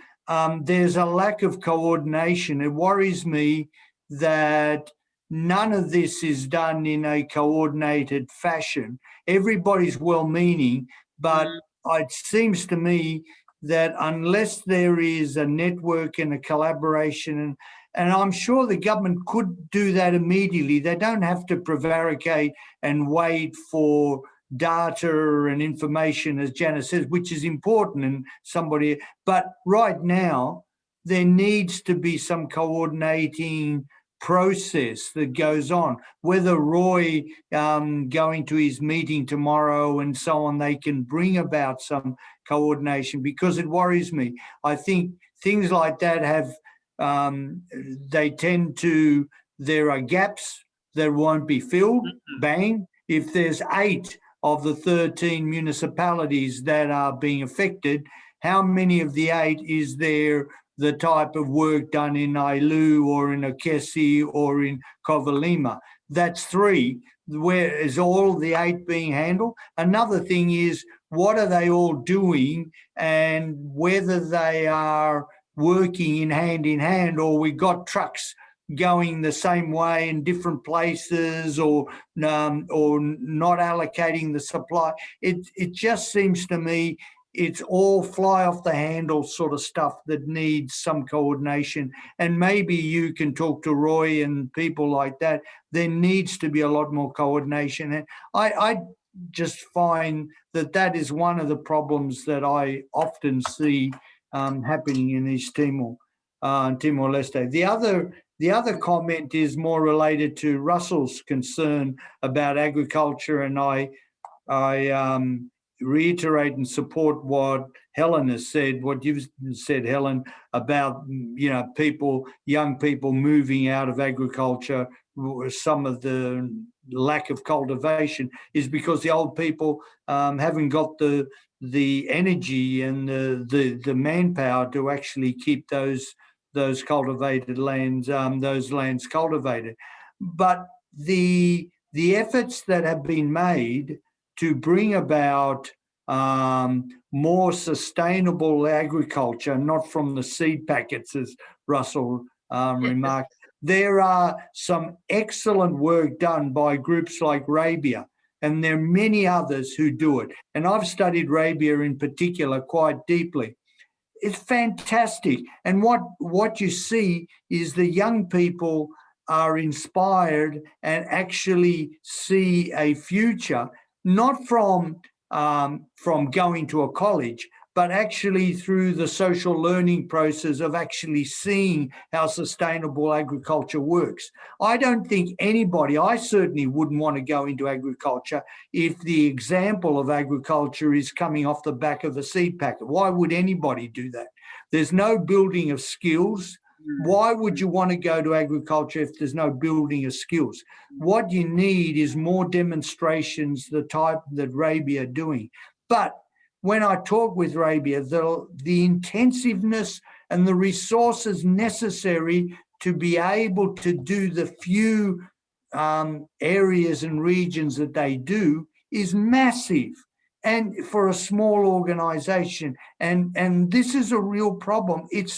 S9: There's a lack of coordination. It worries me that none of this is done in a coordinated fashion. Everybody's well-meaning, but it seems to me that unless there is a network and a collaboration, and I'm sure the government could do that immediately. They don't have to prevaricate and wait for data and information, as Janet says, which is important and somebody, but right now there needs to be some coordinating process that goes on. Whether Roy going to his meeting tomorrow and so on, they can bring about some coordination, because it worries me. I think things like that have, they tend to, there are gaps that won't be filled, bang. If there's 8 of the 13 municipalities that are being affected, how many of the 8 is there the type of work done in Ailu or in Okesi or in Kovalima? That's 3. Where is all the 8 being handled? Another thing is, what are they all doing, and whether they are working in hand, or we got trucks going the same way in different places, or not allocating the supply. It just seems to me it's all fly off the handle sort of stuff that needs some coordination. And maybe you can talk to Roy and people like that. There needs to be a lot more coordination. And I just find that that is one of the problems that I often see happening in East Timor, Timor-Leste. The other comment is more related to Russell's concern about agriculture, and I reiterate and support what Helen has said, what you've said, Helen, about people, young people moving out of agriculture. Some of the lack of cultivation is because the old people haven't got the energy and the manpower to actually keep those cultivated lands, those lands cultivated. But the efforts that have been made to bring about more sustainable agriculture, not from the seed packets, as Russell remarked. There are some excellent work done by groups like Rabia, and there are many others who do it. And I've studied Rabia in particular quite deeply. It's fantastic. And what you see is the young people are inspired and actually see a future, not from going to a college, but actually through the social learning process of actually seeing how sustainable agriculture works. I don't think anybody, I certainly wouldn't want to go into agriculture if the example of agriculture is coming off the back of a seed packet. Why would anybody do that? There's no building of skills. Why would you want to go to agriculture if there's no building of skills? What you need is more demonstrations, the type that Rabia are doing. But when I talk with Rabia, the intensiveness and the resources necessary to be able to do the few areas and regions that they do is massive. And for a small organization, and this is a real problem. It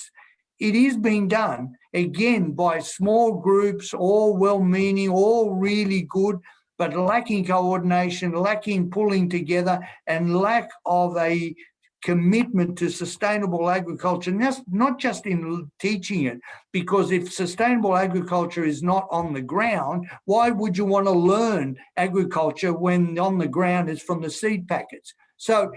S9: is being done, again, by small groups, all well-meaning, all really good, but lacking coordination, lacking pulling together, and lack of a commitment to sustainable agriculture, not just in teaching it, because if sustainable agriculture is not on the ground, why would you want to learn agriculture when on the ground it's from the seed packets? So,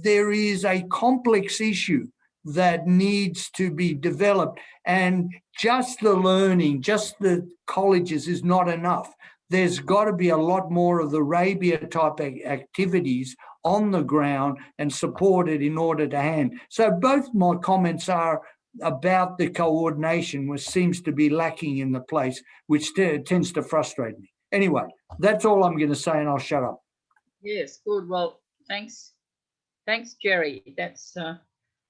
S9: there is a complex issue that needs to be developed, and just the learning, just the colleges is not enough. There's got to be a lot more of the Rabia type activities on the ground and supported in order to hand. So both my comments are about the coordination, which seems to be lacking in the place, which tends to frustrate me. Anyway, that's all I'm going to say, and I'll shut up.
S2: Yes, good. Well, thanks, Jerry. That's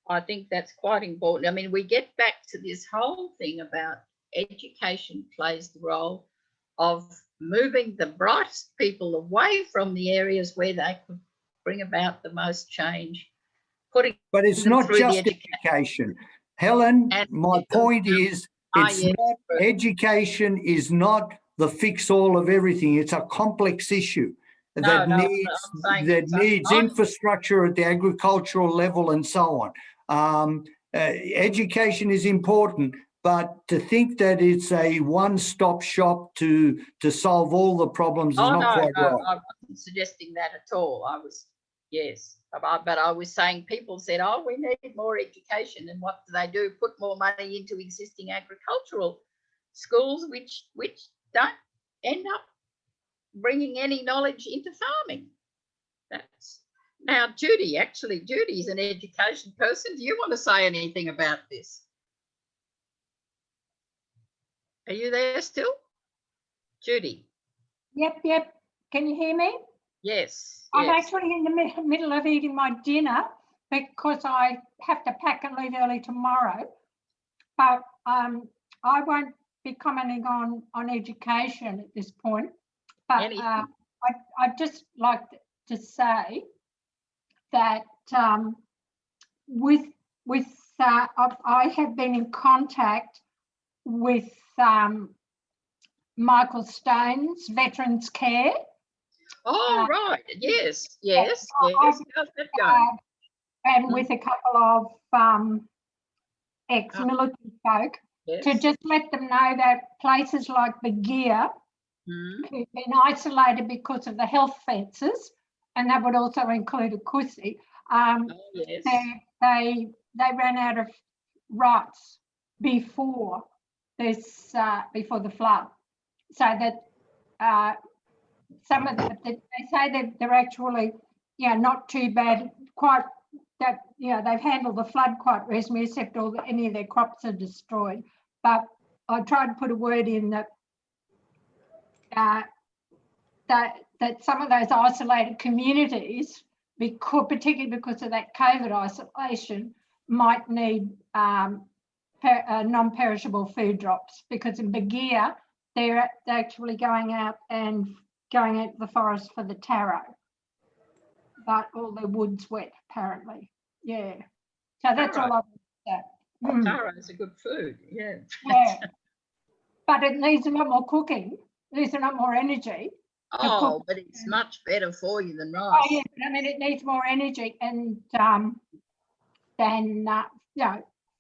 S2: I think that's quite important. I mean, we get back to this whole thing about education plays the role, of moving the brightest people away from the areas where they could bring about the most change.
S9: But it's not just education. Helen, my point is, it's not, education is not the fix-all of everything. It's a complex issue that needs infrastructure at the agricultural level and so on. Education is important, but to think that it's a one-stop shop to solve all the problems is not quite right.
S2: I wasn't suggesting that at all. I was, yes, but I was saying people said, oh, we need more education, and what do? Put more money into existing agricultural schools, which don't end up bringing any knowledge into farming. That's now Judy. Actually, Judy's an education person. Do you want to say anything about this? Are you there still, Judy?
S10: Yep. Can you hear me?
S2: Yes.
S10: I'm actually in the middle of eating my dinner because I have to pack and leave early tomorrow. But I won't be commenting on education at this point. But I'd just like to say that I have been in contact with Michael Stone's Veterans Care.
S2: Oh, right. Yes. How's that going?
S10: And with a couple of ex-military folk to just let them know that places like Begia who've been isolated because of the health fences, and that would also include a Kusi, they ran out of rights before this before the flood, so that some of the, they say that they're actually not too bad, quite that they've handled the flood quite reasonably, except any of their crops are destroyed. But I tried to put a word in that that some of those isolated communities, particularly because of that COVID isolation, might need non-perishable food drops, because in Begia they're actually going out into the forest for the taro, but all their wood's wet apparently. Yeah. So that's all I want to say.
S2: Taro is a good food. Yeah.
S10: But it needs a lot more cooking. It needs a lot more energy.
S2: Oh, but it's much better for you than rice.
S10: Oh, yeah, I mean, it needs more energy and than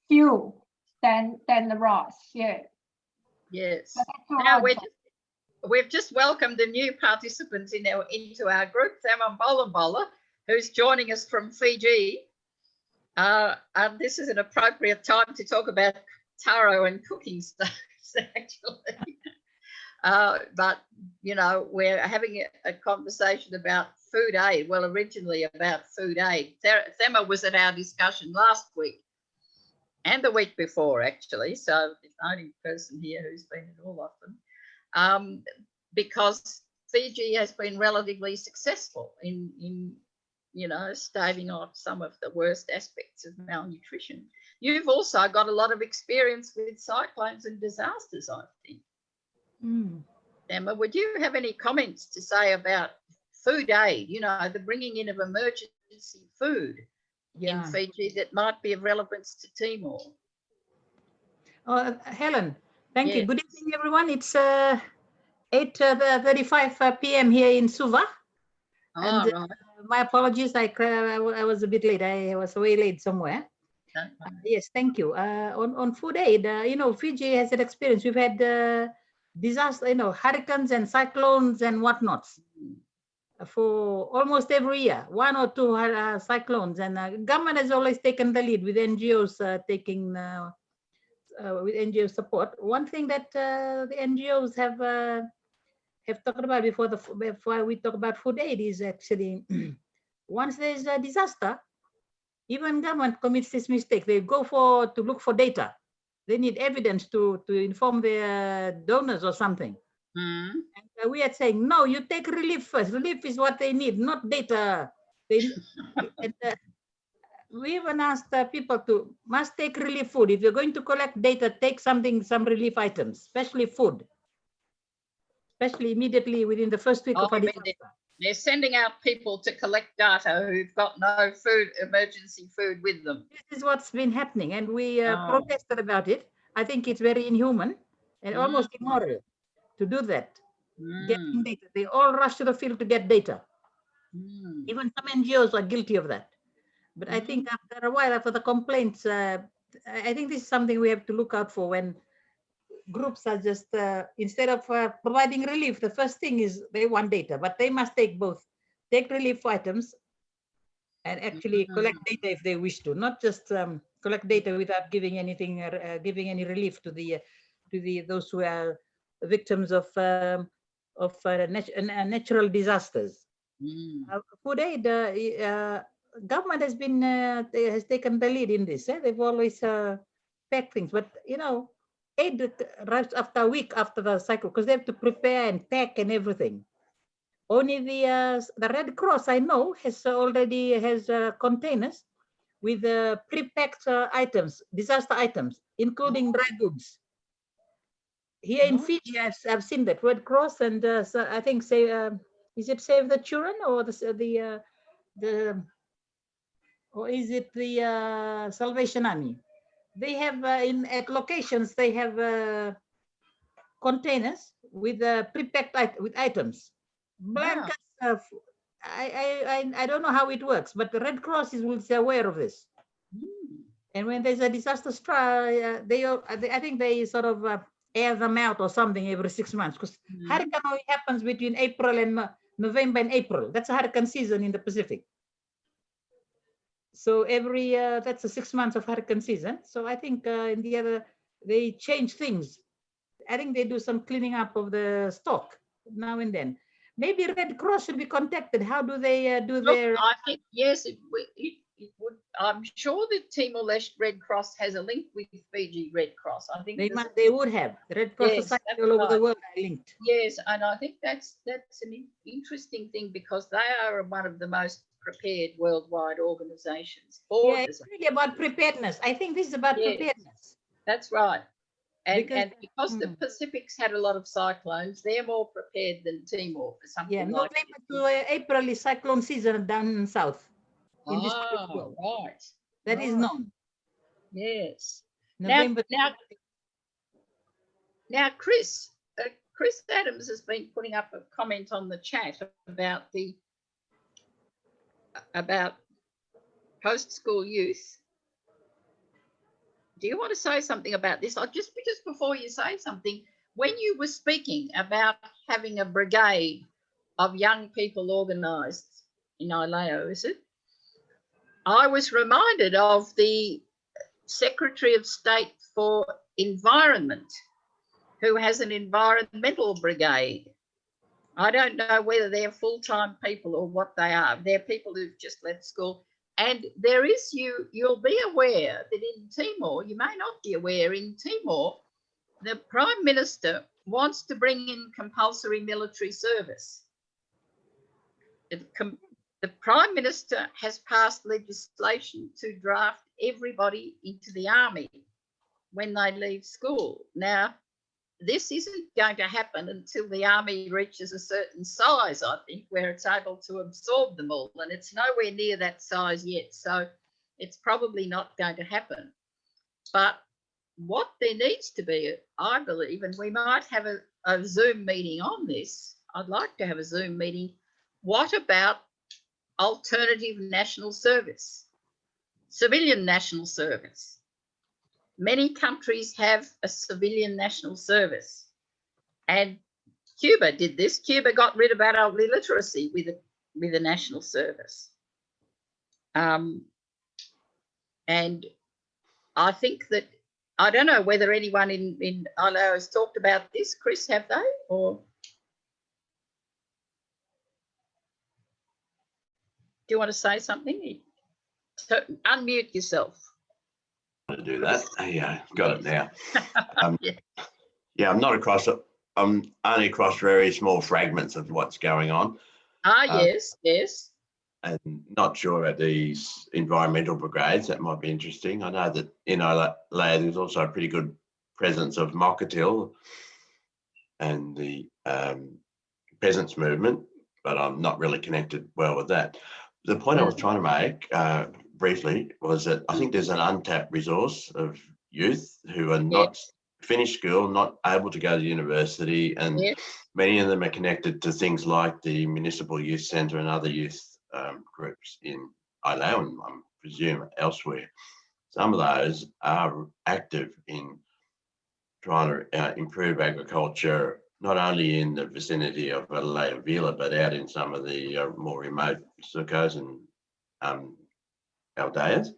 S10: fuel than the rice. Yeah.
S2: Yes. So now we've just welcomed a new participant into our group, Thamma Bolambola, who's joining us from Fiji. And this is an appropriate time to talk about taro and cooking stuff, actually. But, we're having a conversation about food aid. Well, originally about food aid. Thamma was at our discussion last week and the week before, actually. So there's the only person here who's been at all of them. Because Fiji has been relatively successful in staving off some of the worst aspects of malnutrition. You've also got a lot of experience with cyclones and disasters, I think. Emma, would you have any comments to say about food aid, the bringing in of emergency food in Fiji that might be of relevance to Timor?
S11: Helen, thank you. Good evening, everyone. It's 8:35 p.m. here in Suva. And my apologies, I was a bit late. I was way late somewhere. Yes, thank you. On food aid, Fiji has an experience. We've had disaster, hurricanes and cyclones and whatnots for almost every year, 1 or 2 cyclones, and government has always taken the lead with NGOs with NGO support. One thing that the NGOs have talked about before we talk about food aid is actually once there's a disaster, even government commits this mistake. They go to look for data. They need evidence to inform their donors or something. And we are saying, no, you take relief first. Relief is what they need, not data. We even asked people must take relief food. If you're going to collect data, take some relief items, especially food. especially immediately within the first week of a disaster.
S2: They're sending out people to collect data who've got no food, emergency food with them.
S11: This is what's been happening, and we protested about it. I think it's very inhuman and almost immoral to do that. Getting data. They all rush to the field to get data. Even some NGOs are guilty of that. But I think after a while, after the complaints, I think this is something we have to look out for when groups are just, instead of providing relief, the first thing is they want data, but they must take both, take relief items and actually collect data if they wish to, not just collect data without giving anything, giving any relief to those who are victims of natural disasters. Food aid, government has been has taken the lead in this. They've always packed things, but you know, aid arrives after a week after the cycle because they have to prepare and pack and everything. Only the Red Cross I know has already has containers with pre-packed items, disaster items, including dry goods. Here in Fiji, I've seen that Red Cross and so I think is it Save the Children or or is it the Salvation Army? They have at locations they have containers with pre-packed with items. Blankets. I don't know how it works, but the Red Cross is aware of this. And when there's a disaster strike, I think they sort of air them out or something every 6 months because hurricane only happens between April and November and April. That's a hurricane season in the Pacific. So every that's a 6 months of hurricane season. So I think in the other they change things. I think they do some cleaning up of the stock now and then. Maybe Red Cross should be contacted. How do they do their?
S2: I think yes, it would. I'm sure that Timor-Leste Red Cross has a link with Fiji Red Cross. I think
S11: they would have. The Red Cross Society all over the world are linked.
S2: Yes, and I think that's an interesting thing because they are one of the most prepared worldwide organizations.
S11: It's really about preparedness. I think this is about preparedness.
S2: That's right. And because the Pacific's had a lot of cyclones, they're more prepared than Timor for something like that.
S11: November to April is cyclone season down south. In this world.
S2: Right.
S11: That is known.
S2: Yes.
S11: November
S2: Now, Chris Adams has been putting up a comment on the chat about post-school youth. Do you want to say something about this? Or just before you say something, when you were speaking about having a brigade of young people organised in Ileo, is it? I was reminded of the Secretary of State for Environment, who has an environmental brigade. I don't know whether they're full-time people or what they are. They're people who've just left school. And there is, you'll be aware that in Timor, you may not be aware, in Timor, the Prime Minister wants to bring in compulsory military service. The Prime Minister has passed legislation to draft everybody into the army when they leave school. Now, this isn't going to happen until the army reaches a certain size, I think, where it's able to absorb them all. And it's nowhere near that size yet. So it's probably not going to happen. But what there needs to be, I believe, and we might have a Zoom meeting on this. I'd like to have a Zoom meeting. What about alternative national service, civilian national service? Many countries have a civilian national service, and Cuba did this. Cuba got rid of adult illiteracy with a national service, and I think that I don't know whether anyone in Ileo has talked about this. Chris, have they? Or do you want to say something? So unmute yourself.
S6: To do that. Yeah, got it now. Yeah, I'm not across it. I'm only across very small fragments of what's going on.
S2: Yes.
S6: And not sure about these environmental brigades. That might be interesting. I know that in Ileo there's also a pretty good presence of Mokattil and the peasants movement, but I'm not really connected well with that. The point I was trying to make briefly was that I think there's an untapped resource of youth who are not finished school, not able to go to university, and many of them are connected to things like the Municipal Youth Centre and other youth groups in Islay and I presume elsewhere. Some of those are active in trying to improve agriculture, not only in the vicinity of Adelaide and Vila, but out in some of the more remote sucos and aldeias.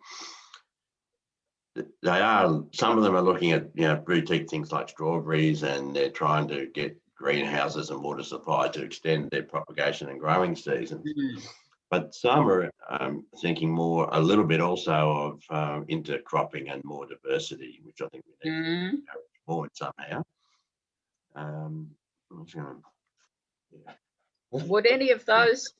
S6: Some of them are looking at boutique things like strawberries, and they're trying to get greenhouses and water supply to extend their propagation and growing seasons. But some are thinking a little bit also of intercropping and more diversity, which I think we need to encourage forward somehow.
S2: Would any of those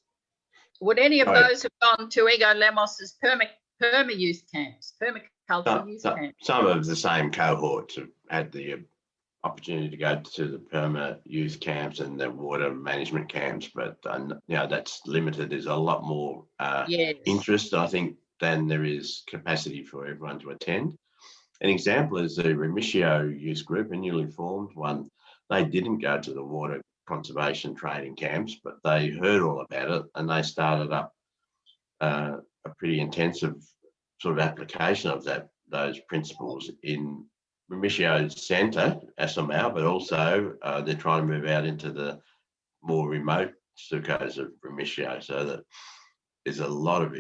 S2: have gone to Ego Lemos's perma youth camps, permaculture youth camps?
S6: Some of the same cohorts have had the opportunity to go to the perma youth camps and the water management camps, but that's limited. There's a lot more interest, I think, than there is capacity for everyone to attend. An example is the Remishio Youth Group, a newly formed one. They didn't go to the water conservation training camps, but they heard all about it, and they started up a pretty intensive sort of application of those principles in Remishio's centre, Asomau, but also they're trying to move out into the more remote sucos of Remishio, so that there's a lot of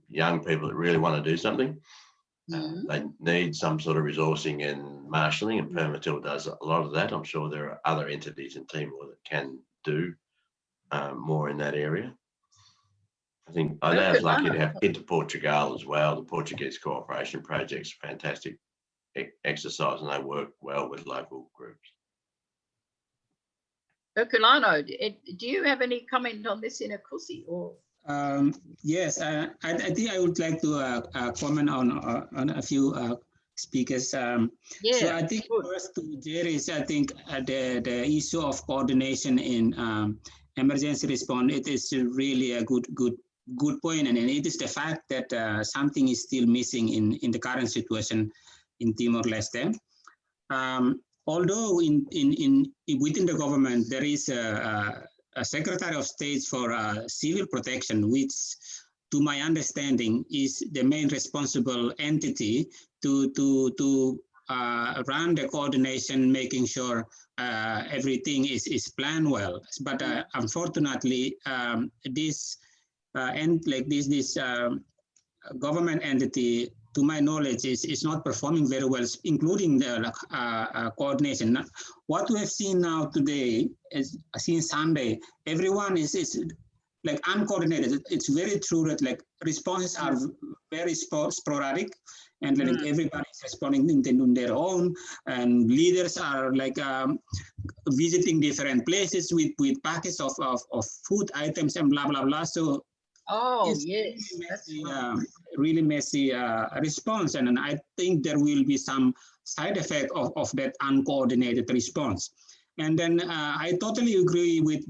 S6: young people that really want to do something. They need some sort of resourcing and marshalling, and Permatil does a lot of that. I'm sure there are other entities in Timor that can do more in that area. I think I'd lucky to have Inter Portugal as well. The Portuguese Cooperation Project's a fantastic exercise, and they work well with local groups.
S2: Herculano, do you have any comment on this in Akusi or?
S5: Yes, I think I would like to comment on a few speakers. So I think first to Jerry's, I think the issue of coordination in emergency response, it is really a good point, and it is the fact that something is still missing in the current situation in Timor-Leste. Although within the government there is a Secretary of State for Civil Protection, which, to my understanding, is the main responsible entity to run the coordination, making sure everything is planned well. But unfortunately, this government entity, to my knowledge, is not performing very well, including the coordination. What we have seen now today, since Sunday, everyone is like uncoordinated. It's very true that like responses are very sporadic, and like everybody is responding in their own, and leaders are like visiting different places with packets of food items and blah blah blah. So it's really messy response, and I think there will be some side effect of that uncoordinated response. And then I totally agree with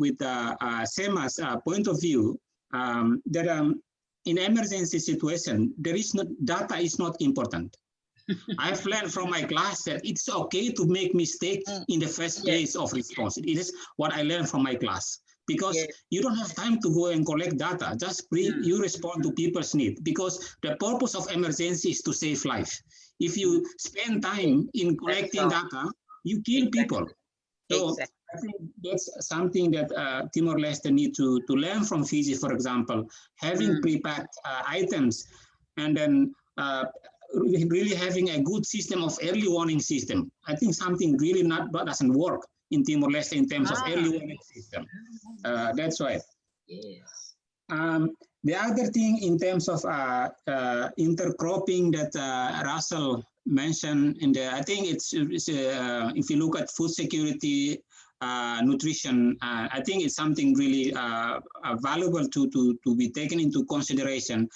S5: Sema's point of view that in emergency situation, data is not important. I've learned from my class that it's okay to make mistakes in the first place of response. It is what I learned from my class. Because you don't have time to go and collect data. Just you respond to people's need, because the purpose of emergency is to save life. If you spend time in collecting data, you kill people. So I think that's something that Timor-Leste need to learn from Fiji, for example, having pre-packed items, and then really having a good system of early warning system. I think something really doesn't work in Timor-Leste in terms of early warning system. That's right.
S2: Yes.
S5: The other thing in terms of intercropping that Russell mentioned, I think it's if you look at food security, nutrition, I think it's something really valuable to be taken into consideration.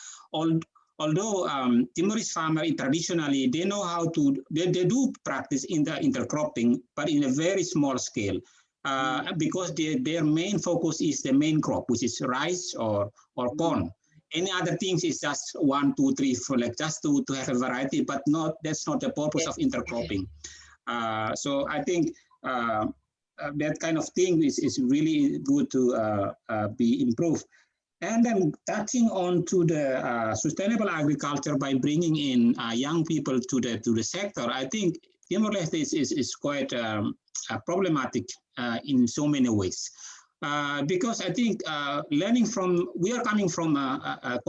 S5: Although Timorese farmers traditionally, they know how to, they do practice in the intercropping, but in a very small scale. because their main focus is the main crop, which is rice or corn. Any other things is just 1, 2, 3, 4, like just to have a variety, but that's not the purpose of intercropping. So I think that kind of thing is really good to be improved. And then touching on to the sustainable agriculture by bringing in young people to the sector, I think Timor-Leste is quite problematic in so many ways. Because I think we are coming from a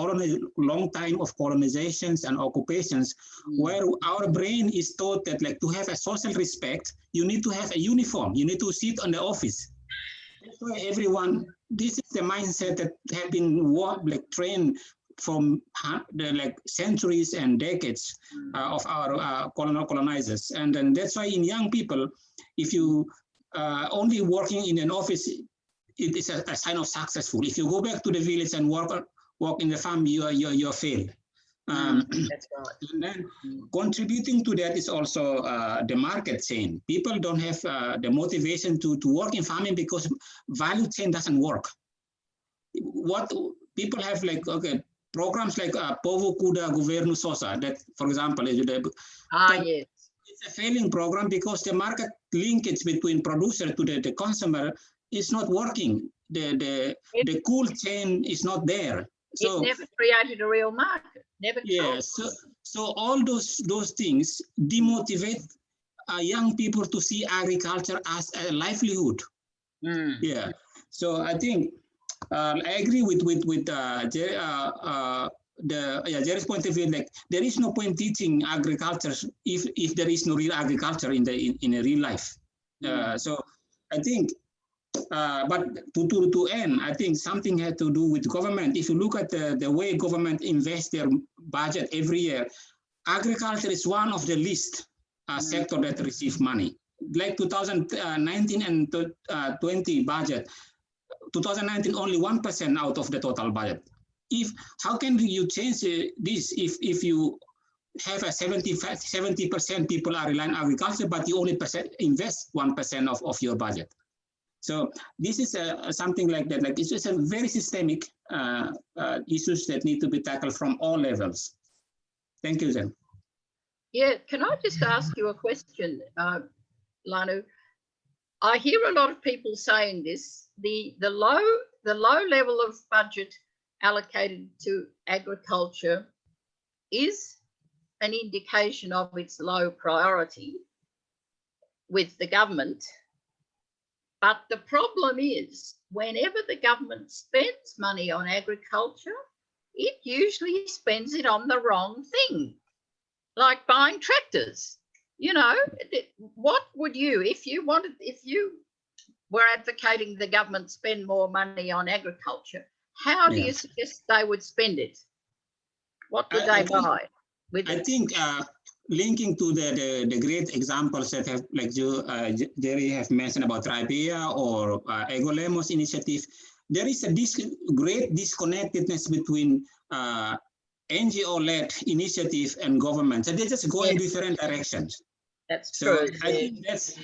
S5: long time of colonizations and occupations, where our brain is taught that, like, to have a social respect, you need to have a uniform, you need to sit on the office. That's why everyone, this is the mindset that have been trained from the centuries and decades of our colonizers. And then that's why in young people, if you only working in an office, it is a sign of successful. If you go back to the village and work in the farm, you're failed.
S2: That's right.
S5: And then contributing to that is also the market chain. People don't have the motivation to work in farming because value chain doesn't work. What people have, programs like Povo Kuda Governo Sosa, that, for example, is
S2: yes.
S5: It's a failing program because the market linkage between producer to the consumer is not working. The cool chain is not there. So
S2: it never created a real market. Never.
S5: Yes. So all those things demotivate young people to see agriculture as a livelihood. Yeah. So I think I agree with Jerry's point of view. Like, there is no point teaching agriculture if there is no real agriculture in a real life. So I think. But to end, I think something had to do with government. If you look at the way government invests their budget every year, agriculture is one of the least sector that receive money. Like 2019 and 20 budget, 2019 only 1% out of the total budget. How can you change this if you have a 70% people are relying on agriculture, but you only invest 1% of your budget? So this is something like that. Like, it's just a very systemic issues that need to be tackled from all levels. Thank you, Zen.
S2: Yeah, can I just ask you a question, Lanu? I hear a lot of people saying this. The low level of budget allocated to agriculture is an indication of its low priority with the government. But the problem is, whenever the government spends money on agriculture, it usually spends it on the wrong thing, like buying tractors. You know, what would you, if you were advocating the government spend more money on agriculture, how do you suggest they would spend it? What would they buy with it?
S5: I think linking to the great examples that have, like Jerry have mentioned about Tribea or Ego Lemos initiative, there is a great disconnectedness between NGO-led initiative and government. So they just go in different directions.
S2: That's
S5: so
S2: true.
S5: I think that's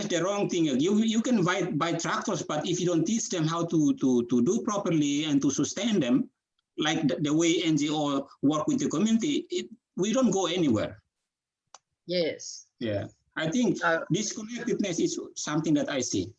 S5: the wrong thing. You can buy tractors, but if you don't teach them how to do properly and to sustain them, like the way NGO work with the community, we don't go anywhere.
S2: Yes.
S5: Yeah, I think disconnectedness is something that I see.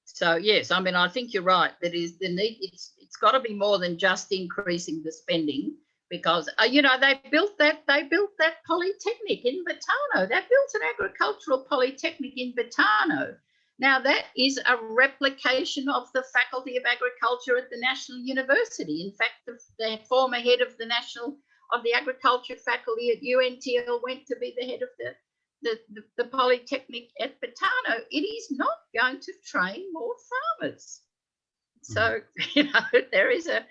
S2: So yes, I mean, I think you're right. That is the need. It's got to be more than just increasing the spending, because you know, they built that polytechnic in Betano. They built an agricultural polytechnic in Betano. Now that is a replication of the Faculty of Agriculture at the National University. In fact, the former head of the agriculture faculty at UNTL went to be the head of the polytechnic at Betano. It is not going to train more farmers. So, you know, there is a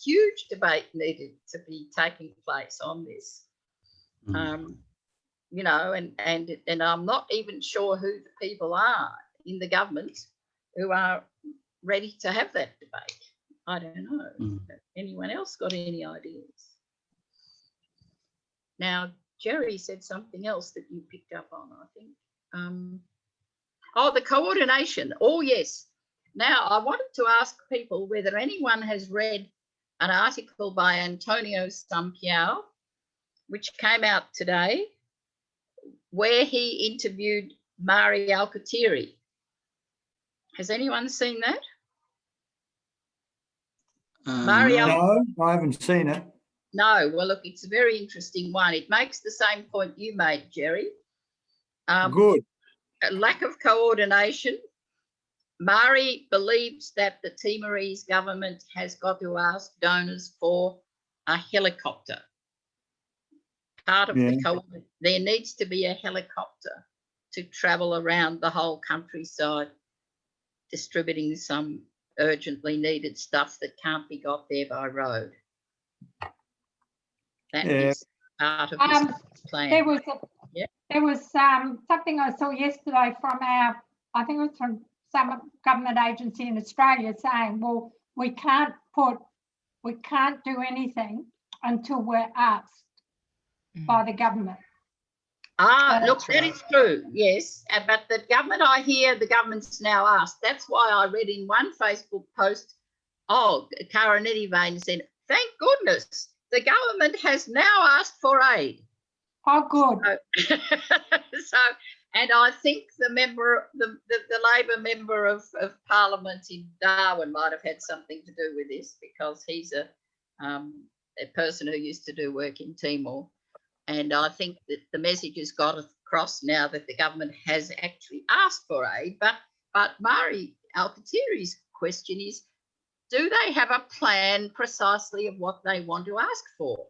S2: huge debate needed to be taking place on this. You know, and I'm not even sure who the people are in the government who are ready to have that debate. I don't know. Anyone else got any ideas? Now, Jerry said something else that you picked up on, I think. Oh, the coordination. Oh, yes. Now, I wanted to ask people whether anyone has read an article by Antonio Sampiao, which came out today, where he interviewed Mari Alkatiri. Has anyone seen that?
S9: No, I haven't seen it.
S2: No, well, look, it's a very interesting one. It makes the same point you made, Jerry.
S9: Good.
S2: A lack of coordination. Mari believes that the Timorese government has got to ask donors for a helicopter. Part of there needs to be a helicopter to travel around the whole countryside, distributing some urgently needed stuff that can't be got there by road. That is part of this plan.
S10: There was something I saw yesterday from I think it was from some government agency in Australia saying, well, we can't do anything until we're asked by the government.
S2: Look, that is true, yes. But the government, I hear the government's now asked. That's why I read in one Facebook post, Karaniti Vane said, thank goodness the government has now asked for aid.
S10: Oh, good.
S2: And I think the Labor member of Parliament in Darwin might have had something to do with this, because he's a person who used to do work in Timor. And I think that the message has got across now that the government has actually asked for aid. But Mari Alkatiri's question is, do they have a plan precisely of what they want to ask for?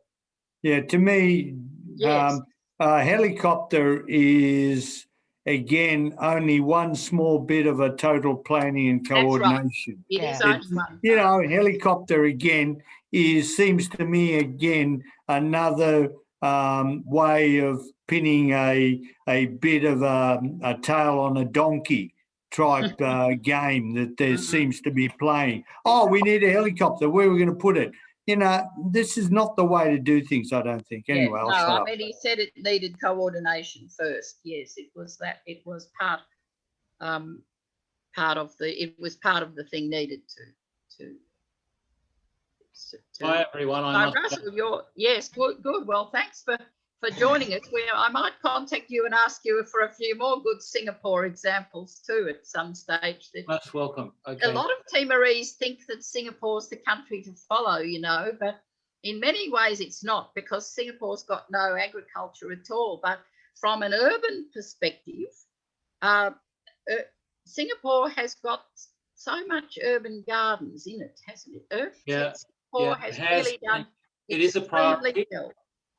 S9: Yeah, to me,
S2: yes.
S9: A helicopter is, again, only one small bit of a total planning and coordination.
S2: Right. It is only one.
S9: You know, helicopter, again, seems to me, again, another way of pinning a bit of a tail on a donkey type game that there seems to be playing. Oh, we need a helicopter. Where are we going to put it? You know, this is not the way to do things, I don't think. Anyway, I'll shut up.
S2: I mean, he said it needed coordination first. Yes, it was that. It was part of the thing needed to
S4: Hi everyone.
S2: Russell, yes, good. Well, thanks for joining us. I might contact you and ask you for a few more good Singapore examples too at some stage.
S4: Most welcome. Okay.
S2: A lot of Timorese think that Singapore's the country to follow, you know, but in many ways it's not, because Singapore's got no agriculture at all. But from an urban perspective, Singapore has got so much urban gardens in it, hasn't it? Singapore has really done.
S4: It is a priority.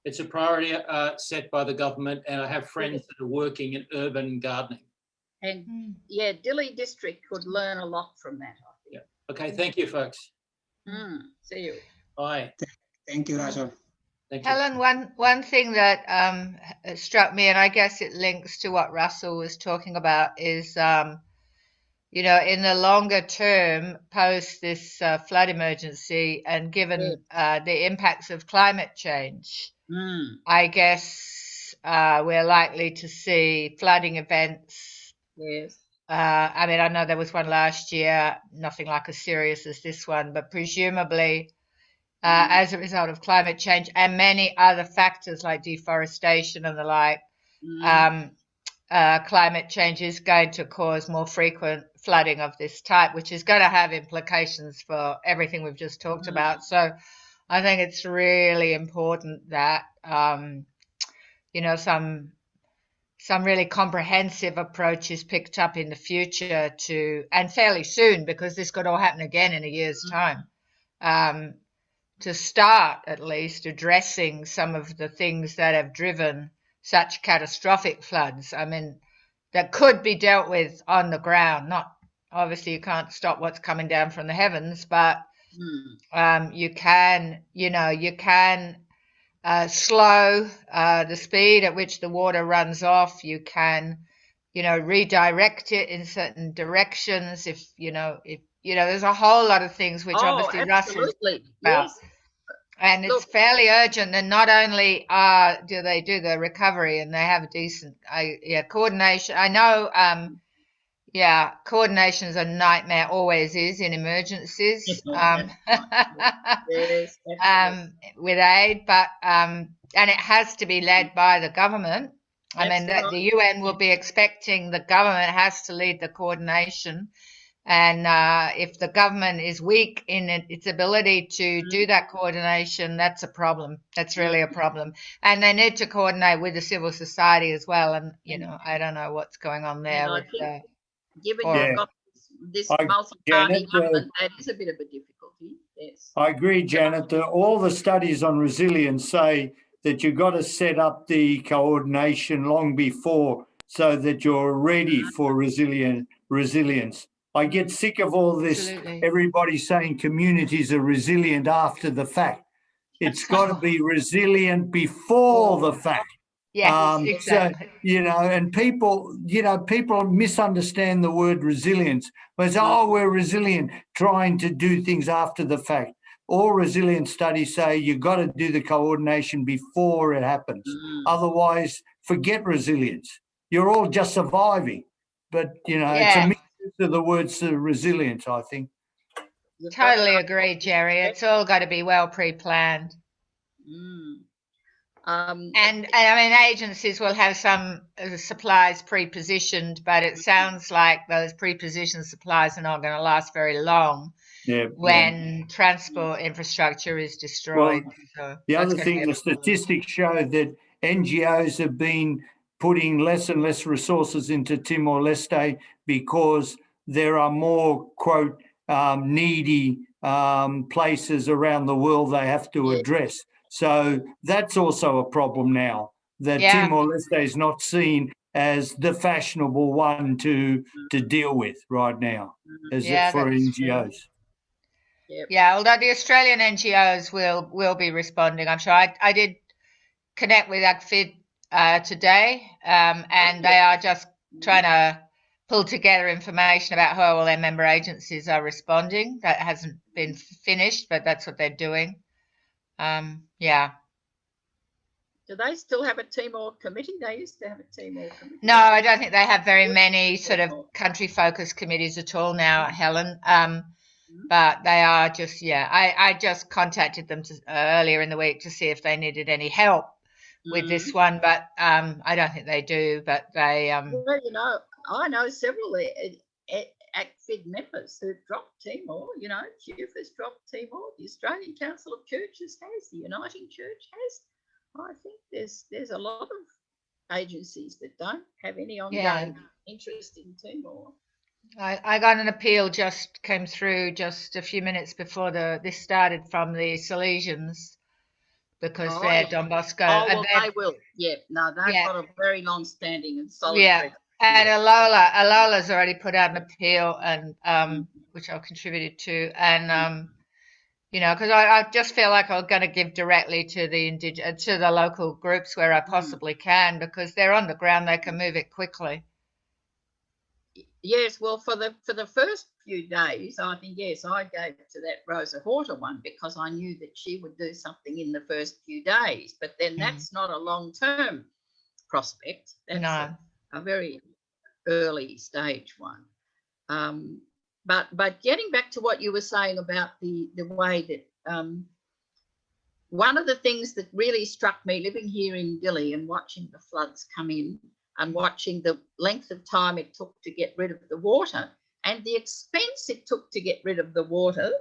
S4: It's a priority set by the government, and I have friends that are working in urban gardening.
S2: And yeah, Dili district could learn a lot from that, I think.
S4: Yeah. Okay, thank you, folks.
S2: See you.
S4: Bye.
S5: Thank you, Russell.
S4: Thank you.
S8: Helen, one thing that struck me, and I guess it links to what Russell was talking about, is you know, in the longer term, post this flood emergency, and given the impacts of climate change, I guess we're likely to see flooding events.
S2: Yes.
S8: I mean, I know there was one last year, nothing like as serious as this one, but presumably as a result of climate change and many other factors like deforestation and the like, climate change is going to cause more frequent flooding of this type, which is going to have implications for everything we've just talked about. So I think it's really important that, you know, some really comprehensive approach is picked up in the future and fairly soon, because this could all happen again in a year's time, to start at least addressing some of the things that have driven such catastrophic floods. I mean, that could be dealt with on the ground. Not obviously you can't stop what's coming down from the heavens, but you can slow the speed at which the water runs off. You can, you know, redirect it in certain directions. If there's a whole lot of things which obviously Russell's about.
S2: Yes.
S8: And it's fairly urgent. And not only do they do the recovery and they have a decent coordination. I know Yeah, coordination's a nightmare, always is in emergencies.
S2: Yes, absolutely.
S8: With aid, but and it has to be led by the government. I mean,
S2: That's
S8: the UN will be expecting the government has to lead the coordination. And if the government is weak in its ability to do that coordination, that's a problem. That's really a problem. And they need to coordinate with the civil society as well. And, you know, I don't know what's going on there. With,
S2: given you've got this multi-party
S9: Janet,
S2: government, that is a bit of a difficulty. Yes.
S9: I agree, Janet. All the studies on resilience say that you've got to set up the coordination long before so that you're ready for resilience. I get sick of all this, everybody saying communities are resilient after the fact. It's got to be resilient before the fact.
S8: Yes, exactly.
S9: So, you know, and people misunderstand the word resilience. They say, oh, we're resilient, trying to do things after the fact. All resilience studies say you've got to do the coordination before it happens. Otherwise, forget resilience. You're all just surviving. But, you know, it's a misuse of the words resilience, I think.
S8: Totally agree, Jerry. It's all got to be well pre-planned. And I mean, agencies will have some supplies pre-positioned, but it sounds like those pre-positioned supplies are not going to last very long when transport infrastructure is destroyed.
S9: Well,
S8: so
S9: the other thing, the statistics show that NGOs have been putting less and less resources into Timor-Leste because there are more, quote, needy places around the world they have to address. So that's also a problem now, that Timor-Leste is not seen as the fashionable one to deal with right now for NGOs.
S8: Yeah, although the Australian NGOs will be responding, I'm sure. I did connect with ACFID today, and they are just trying to pull together information about how all their member agencies are responding. That hasn't been finished, but that's what they're doing.
S2: Do they still have a Timor committee? They used to have a Timor committee.
S8: No, I don't think they have very many sort of country-focused committees at all now, Helen. But they are just, I just contacted them earlier in the week to see if they needed any help with this one, but I don't think they do. But they,
S2: well, you know, I know several ACFID members who've dropped Timor. You know, QF has dropped Timor. The Australian Council of Churches has. The Uniting Church has. I think there's a lot of agencies that don't have any ongoing interest in Timor.
S8: I got an appeal came through just a few minutes before this started from the Salesians because they're Don Bosco.
S2: Oh, well, they will. Yeah, no, they've got a very long-standing and solid record.
S8: And Alola's already put out an appeal, and which I've contributed to, and you know, because I just feel like I'm going to give directly to the local groups where I possibly can, because they're on the ground, they can move it quickly.
S2: Yes, well, for the first few days, I think, I gave it to that Rosa Horta one because I knew that she would do something in the first few days. But then that's not a long-term prospect. That's a very early stage one. But getting back to what you were saying about the way that one of the things that really struck me living here in Dili and watching the floods come in and watching the length of time it took to get rid of the water and the expense it took to get rid of the water,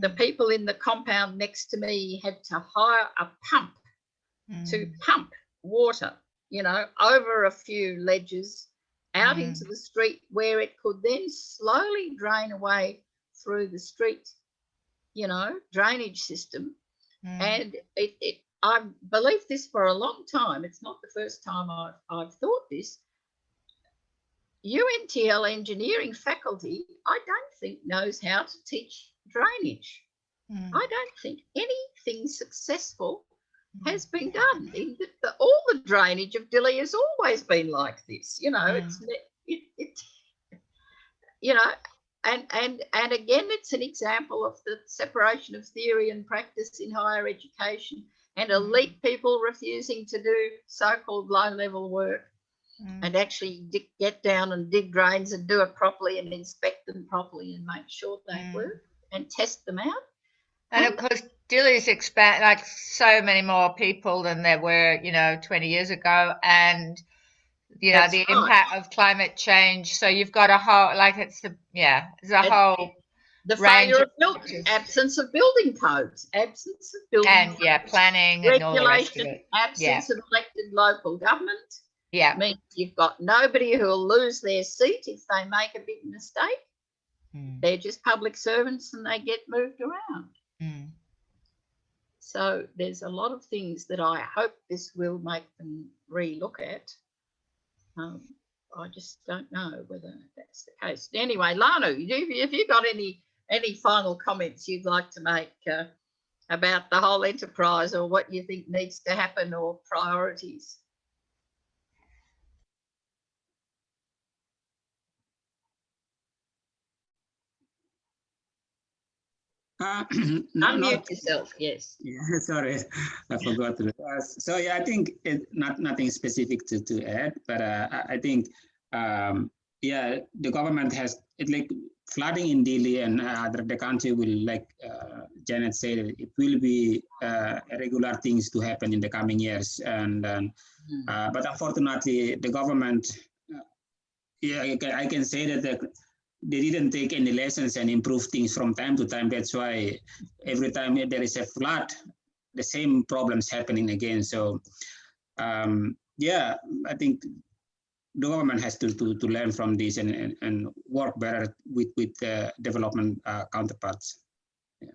S2: the people in the compound next to me had to hire a pump to pump water, you know, over a few ledges out into the street where it could then slowly drain away through the street, you know, drainage system. And I've believed this for a long time. It's not the first time I've thought this. UNTL engineering faculty, I don't think knows how to teach drainage. I don't think anything successul has been done. All the drainage of Dili has always been like this. You know, you know, and again, it's an example of the separation of theory and practice in higher education and elite people refusing to do so-called low-level work. and actually get down and dig drains and do it properly and inspect them properly and make sure they work and test them out.
S8: And of course, Dili's expand like so many more people than there were, 20 years ago, and
S2: That's
S8: the
S2: right.
S8: impact of climate change. So you've got a whole, it's a whole
S2: the
S8: range
S2: failure
S8: of
S2: building, absence of building codes, absence of building
S8: and
S2: codes,
S8: planning and all the rest of
S2: regulation,
S8: it.
S2: absence of elected local government.
S8: Yeah,
S2: Means you've got nobody who'll lose their seat if they make a big mistake. They're just public servants and they get moved around. So there's a lot of things that I hope this will make them re-look at. I just don't know whether that's the case. Anyway, Lanu, have you got any final comments you'd like to make about the whole enterprise, or what you think needs to happen, or priorities? Unmute yourself, yes.
S5: Yeah, sorry, I forgot to. So yeah, I think nothing specific to add, but I think the government has flooding in Dili and the country will, like Janet said, it will be regular things to happen in the coming years, and but unfortunately the government, I can say that they didn't take any lessons and improve things from time to time. That's why every time there is a flood, the same problems happening again. So I think the government has to learn from this and work better with development counterparts. Yeah.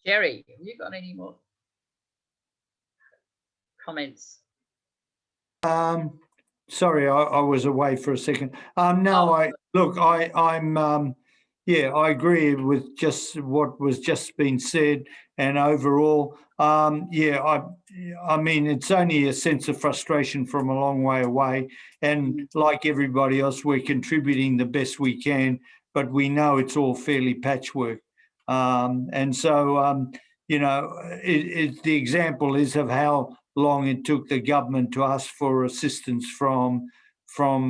S2: Jerry, have you got any more comments?
S9: Sorry, I was away for a second. No, I agree with just what was just been said, and overall, I mean, it's only a sense of frustration from a long way away, and like everybody else, we're contributing the best we can, but we know it's all fairly patchwork, and so the example is of how long it took the government to ask for assistance from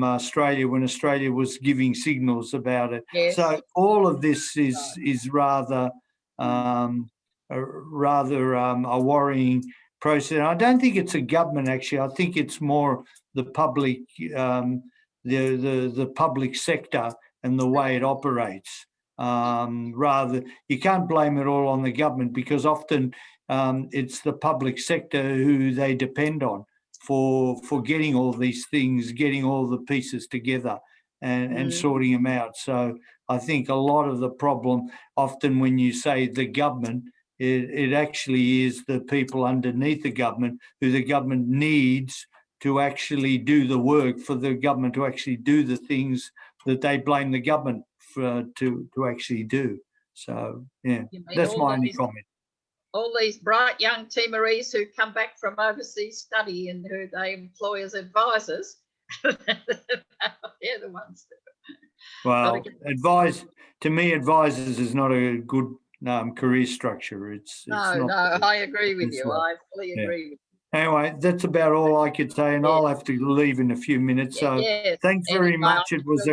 S9: Australia when Australia was giving signals about it.
S2: Yes.
S9: So all of this is rather a worrying process. I don't think it's a government actually. I think it's more the public, the public sector and the way it operates. Rather, you can't blame it all on the government, because often it's the public sector who they depend on for getting all these things, getting all the pieces together and sorting them out. So I think a lot of the problem, often when you say the government, it actually is the people underneath the government who the government needs to actually do the work for the government to actually do the things that they blame the government to actually do. So yeah, that's my only comment.
S2: All these bright young Timorese who come back from overseas study and who they employ as advisors, they're the ones that.
S9: Well, advisors is not a good career structure.
S2: No, I agree with you. I fully agree with you.
S9: Anyway, that's about all I could say, and I'll have to leave in a few minutes. So thanks very much. It was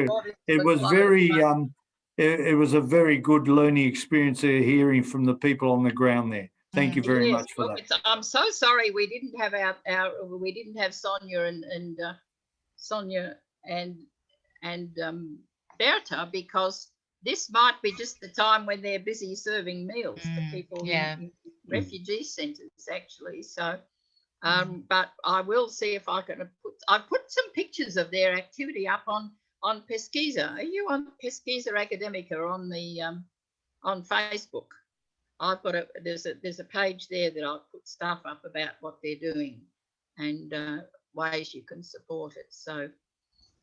S9: a very good learning experience hearing from the people on the ground there. Thank you very much for that.
S2: I'm so sorry we didn't have Sonia and Berta, because this might be just the time when they're busy serving meals to people in refugee centres, actually. So, but I will see if I can I've put some pictures of their activity up on Pesquisa. Are you on Pesquisa Academica on Facebook? I've got there's a page there that I've put stuff up about what they're doing and ways you can support it. So,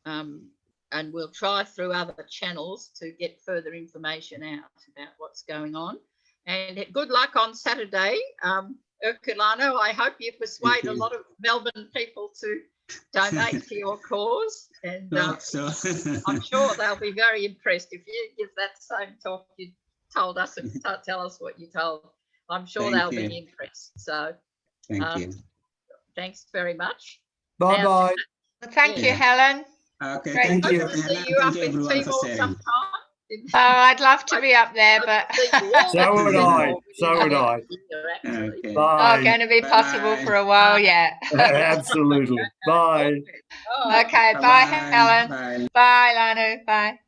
S2: and we'll try through other channels to get further information out about what's going on. And good luck on Saturday, Herculano. I hope you persuade a lot of Melbourne people to donate to your cause, and I'm sure they'll be very impressed if you give that same talk you told us and tell us what you told. I'm sure they'll be impressed. So
S5: thank you.
S2: Thanks very much.
S9: Bye-bye.
S8: Well, thank you,
S5: Yeah.
S8: Helen.
S5: Okay,
S8: Great.
S5: thank
S2: Hope
S5: you.
S2: to see
S5: Helen.
S2: you
S5: Thank
S2: up
S5: you
S2: in
S5: everyone for
S2: Timor
S5: sharing.
S2: sometime.
S8: Oh, I'd love to be up there, but
S9: So would I. So would I.
S5: Okay.
S8: not
S9: Bye.
S8: going to be possible
S5: Bye-bye.
S8: for a while yet.
S9: Absolutely. Bye.
S8: Okay, bye,
S5: Bye-bye.
S8: Helen.
S5: Bye.
S8: Bye, Lanu. Bye.